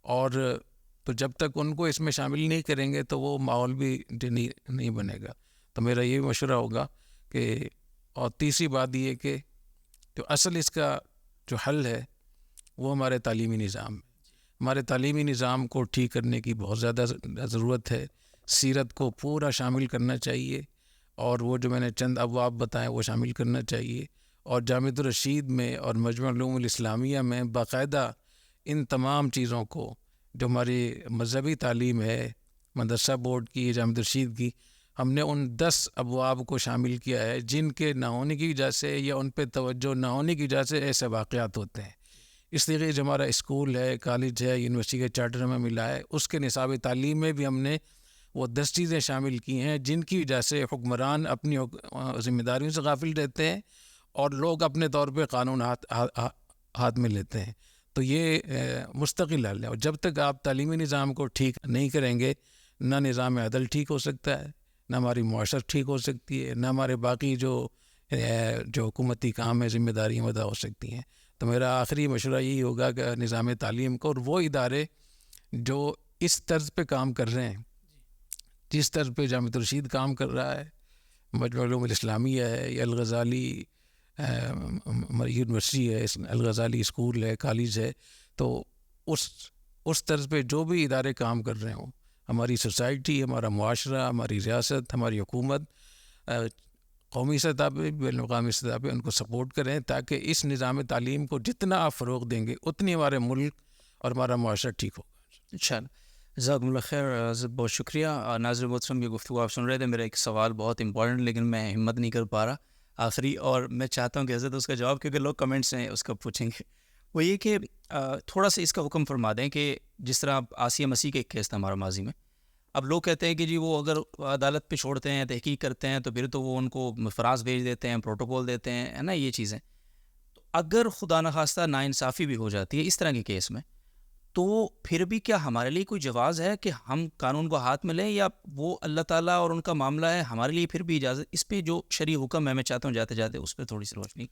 S1: اور تو جب تک ان کو اس میں شامل نہیں کریں گے تو وہ ماحول بھی نہیں بنے گا. تو میرا یہ مشورہ ہوگا کہ, اور تیسری بات یہ کہ جو اصل اس کا جو حل ہے وہ ہمارے تعلیمی نظام ہے. ہمارے تعلیمی نظام کو ٹھیک کرنے کی بہت زیادہ ضرورت ہے. سیرت کو پورا شامل کرنا چاہیے اور وہ جو میں نے چند ابواب بتائے وہ شامل کرنا چاہیے, اور جامعۃ الرشید میں اور مجمع العلوم الاسلامیہ میں باقاعدہ ان تمام چیزوں کو جو ہماری مذہبی تعلیم ہے مدرسہ بورڈ کی, جامعۃ الرشید کی, ہم نے ان 10 ابواب کو شامل کیا ہے جن کے نہ ہونے کی وجہ سے یا ان پہ توجہ نہ ہونے کی وجہ سے ایسے واقعات ہوتے ہیں. اس طریقے جو ہمارا اسکول ہے, کالج ہے, یونیورسٹی کے چارٹر میں ملا ہے, اس کے نصاب تعلیم میں بھی ہم نے وہ 10 چیزیں شامل کی ہیں جن کی وجہ سے حکمران اپنی ذمہ داریوں سے غافل رہتے ہیں اور لوگ اپنے طور پہ قانون ہاتھ میں لیتے ہیں. تو یہ مستقل حل ہے, اور جب تک آپ تعلیمی نظام کو ٹھیک نہیں کریں گے نہ نظام عدل ٹھیک ہو سکتا ہے, نہ ہماری معاشرت ٹھیک ہو سکتی ہے, نہ ہمارے باقی جو حکومتی کام ہے ذمہ داریاں ادا ہو سکتی ہیں. تو میرا آخری مشورہ یہی ہوگا کہ نظام تعلیم کو اور وہ ادارے جو اس طرز پہ کام کر رہے ہیں, جس طرز پہ جامعۃ الرشید کام کر رہا ہے, مجمع العلوم الاسلامیہ ہے, یا الغزالی یونیورسٹی ہے, الغزالی اسکول ہے, کالج ہے, تو اس طرز پہ جو بھی ادارے کام کر رہے ہوں, ہماری سوسائٹی, ہمارا معاشرہ, ہماری ریاست, ہماری حکومت قومی سطح پہ بین الاقوامی سطح پہ ان کو سپورٹ کریں تاکہ اس نظام تعلیم کو جتنا آپ فروغ دیں گے اتنی ہمارے ملک اور ہمارا معاشرہ ٹھیک ہوگا.
S2: انشاءاللہ. جزاکم اللہ خیر. بہت شکریہ. ناظرین محترم, یہ گفتگو آپ سن رہے تھے. میرا ایک سوال بہت امپورٹنٹ لیکن میں ہمت نہیں کر پا رہا آخری, اور میں چاہتا ہوں کہ حضرت اس کا جواب, کیونکہ لوگ کمنٹس میں اس کا پوچھیں گے, وہ یہ کہ تھوڑا سا اس کا حکم فرما دیں کہ جس طرح آسیہ مسیح کا ایک کیس تھا ہمارا ماضی میں. اب لوگ کہتے ہیں کہ جی وہ اگر عدالت پہ چھوڑتے ہیں, تحقیق کرتے ہیں, تو پھر تو وہ ان کو فراز بھیج دیتے ہیں, پروٹوکول دیتے ہیں, ہے نا, یہ چیزیں. تو اگر خدا نخواستہ ناانصافی بھی ہو جاتی ہے اس طرح کے کیس میں, تو پھر بھی کیا ہمارے لیے کوئی جواز ہے کہ ہم قانون کو ہاتھ میں لیں, یا وہ اللہ تعالیٰ اور ان کا معاملہ ہے, ہمارے لیے پھر بھی اجازت, اس پہ جو شرعی حکم ہے میں چاہتا ہوں جاتے جاتے اس پہ تھوڑی سی روشنی.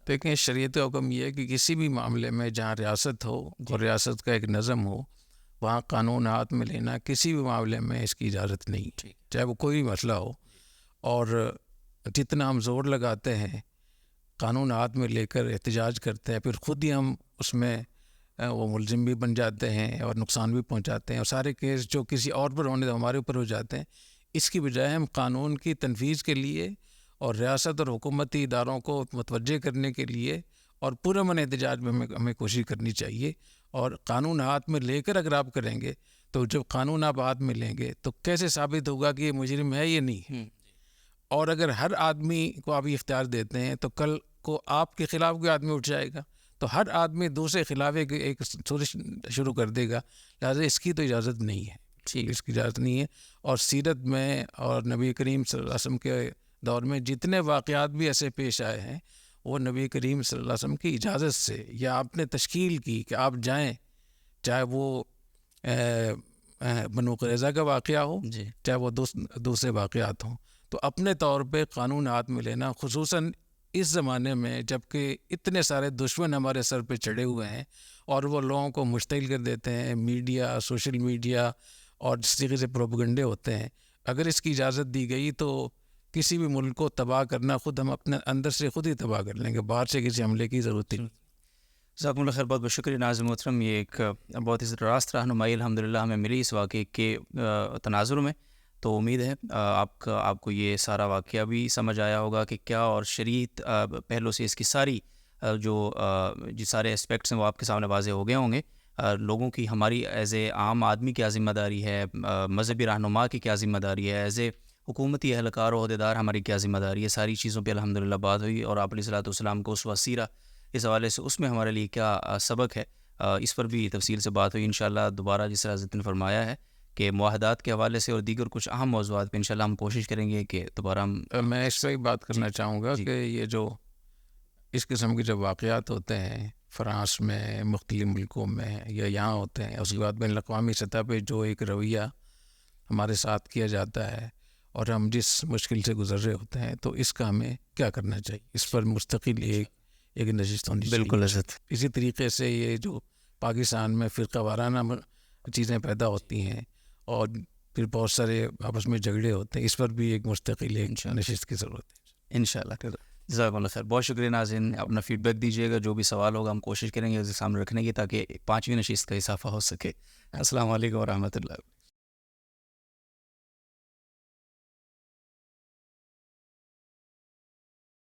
S1: دیکھیں شریعت کا حکم یہ ہے کہ کسی بھی معاملے میں جہاں ریاست ہو اور ریاست کا ایک نظم ہو وہاں قانون ہاتھ میں لینا کسی بھی معاملے میں اس کی اجازت نہیں، چاہے وہ کوئی بھی مسئلہ ہو. اور جتنا ہم زور لگاتے ہیں قانون ہاتھ میں لے کر احتجاج کرتے ہیں پھر خود ہی ہم اس میں وہ ملزم بھی بن جاتے ہیں اور نقصان بھی پہنچاتے ہیں، اور سارے کیس جو کسی اور پر ہونے تو ہمارے اوپر ہو جاتے ہیں. اس کی بجائے ہم قانون کی تنفیذ کے لیے اور ریاست اور حکومتی اداروں کو متوجہ کرنے کے لیے اور پرامن احتجاج میں ہمیں کوشش کرنی چاہیے. اور قانون ہاتھ میں لے کر اگر آپ کریں گے تو جب قانون آپ ہاتھ میں لیں گے تو کیسے ثابت ہوگا کہ یہ مجرم ہے یا نہیں؟ اور اگر ہر آدمی کو آپ یہ اختیار دیتے ہیں تو کل کو آپ کے خلاف کوئی آدمی اٹھ جائے گا تو ہر آدمی دوسرے خلاف ایک سازش شروع کر دے گا. لہٰذا اس کی تو اجازت نہیں ہے، اس کی اجازت نہیں ہے. اور سیرت میں اور نبی کریم صلی اللہ علیہ وسلم کے دور میں جتنے واقعات بھی ایسے پیش آئے ہیں وہ نبی کریم صلی اللہ علیہ وسلم کی اجازت سے یا آپ نے تشکیل کی کہ آپ جائیں، چاہے وہ بنو قریظہ کا واقعہ ہو چاہے وہ دوسرے واقعات ہوں، تو اپنے طور پہ قانون ہاتھ میں لینا، خصوصاً اس زمانے میں جب کہ اتنے سارے دشمن ہمارے سر پہ چڑھے ہوئے ہیں اور وہ لوگوں کو مشتعل کر دیتے ہیں، میڈیا، سوشل میڈیا اور جس طریقے سے پروپیگنڈے ہوتے ہیں. اگر اس کی اجازت دی گئی تو کسی بھی ملک کو تباہ کرنا خود ہم اپنے اندر سے خود ہی تباہ کر لیں گے، باہر سے کسی حملے کی ضرورت نہیں.
S2: جزاکم اللہ خیر، بہت بہت شکریہ ناظم محترم. یہ ایک بہت ہی راست رہنمائی الحمدللہ ہمیں ملی اس واقعے کے تناظر میں. تو امید ہے آپ کو یہ سارا واقعہ بھی سمجھ آیا ہوگا کہ کیا اور شریعت پہلو سے اس کی ساری جو سارے اسپیکٹس ہیں وہ آپ کے سامنے واضح ہو گئے ہوں گے. لوگوں کی، ہماری ایز اے عام آدمی کیا ذمہ داری ہے، مذہبی رہنما کی کیا ذمہ داری ہے، ایز اے حکومتی اہلکار و عہدیدار ہماری کیا ذمہ داری ہے، ساری چیزوں پہ الحمدللہ بات ہوئی. اور آپ علیہ الصلوۃ والسلام کو اسوہ سیرہ اس حوالے سے اس میں ہمارے لیے کیا سبق ہے اس پر بھی تفصیل سے بات ہوئی. انشاءاللہ دوبارہ جس طرح حضرت نے فرمایا ہے کہ معاہدات کے حوالے سے اور دیگر کچھ اہم موضوعات پہ انشاءاللہ ہم کوشش کریں گے کہ دوبارہ
S1: میں اس پہ بات کرنا چاہوں گا کہ یہ جو اس قسم کے جب واقعات ہوتے ہیں فرانس میں، مختلف ملکوں میں یا یہاں ہوتے ہیں، اس کے بعد بین الاقوامی سطح پہ جو ایک رویہ ہمارے ساتھ کیا جاتا ہے اور ہم جس مشکل سے گزر رہے ہوتے ہیں، تو اس کا ہمیں کیا کرنا چاہیے، اس پر مستقل ایک نشست ہونی چاہیے.
S2: بالکل حضرت.
S1: اسی طریقے سے یہ جو پاکستان میں فرقہ وارانہ چیزیں پیدا ہوتی ہیں اور پھر بہت سارے آپس میں جھگڑے ہوتے ہیں، اس پر بھی ایک مستقل نشست کی ضرورت ہے
S2: انشاءاللہ. جزاک اللہ خیر، بہت شکریہ ناظرین. اپنا فیڈ بیک دیجیے گا، جو بھی سوال ہوگا ہم کوشش کریں گے اسے سامنے رکھنے کی تاکہ 5ویں نشست کا اضافہ ہو سکے. السلام علیکم ورحمۃ اللہ.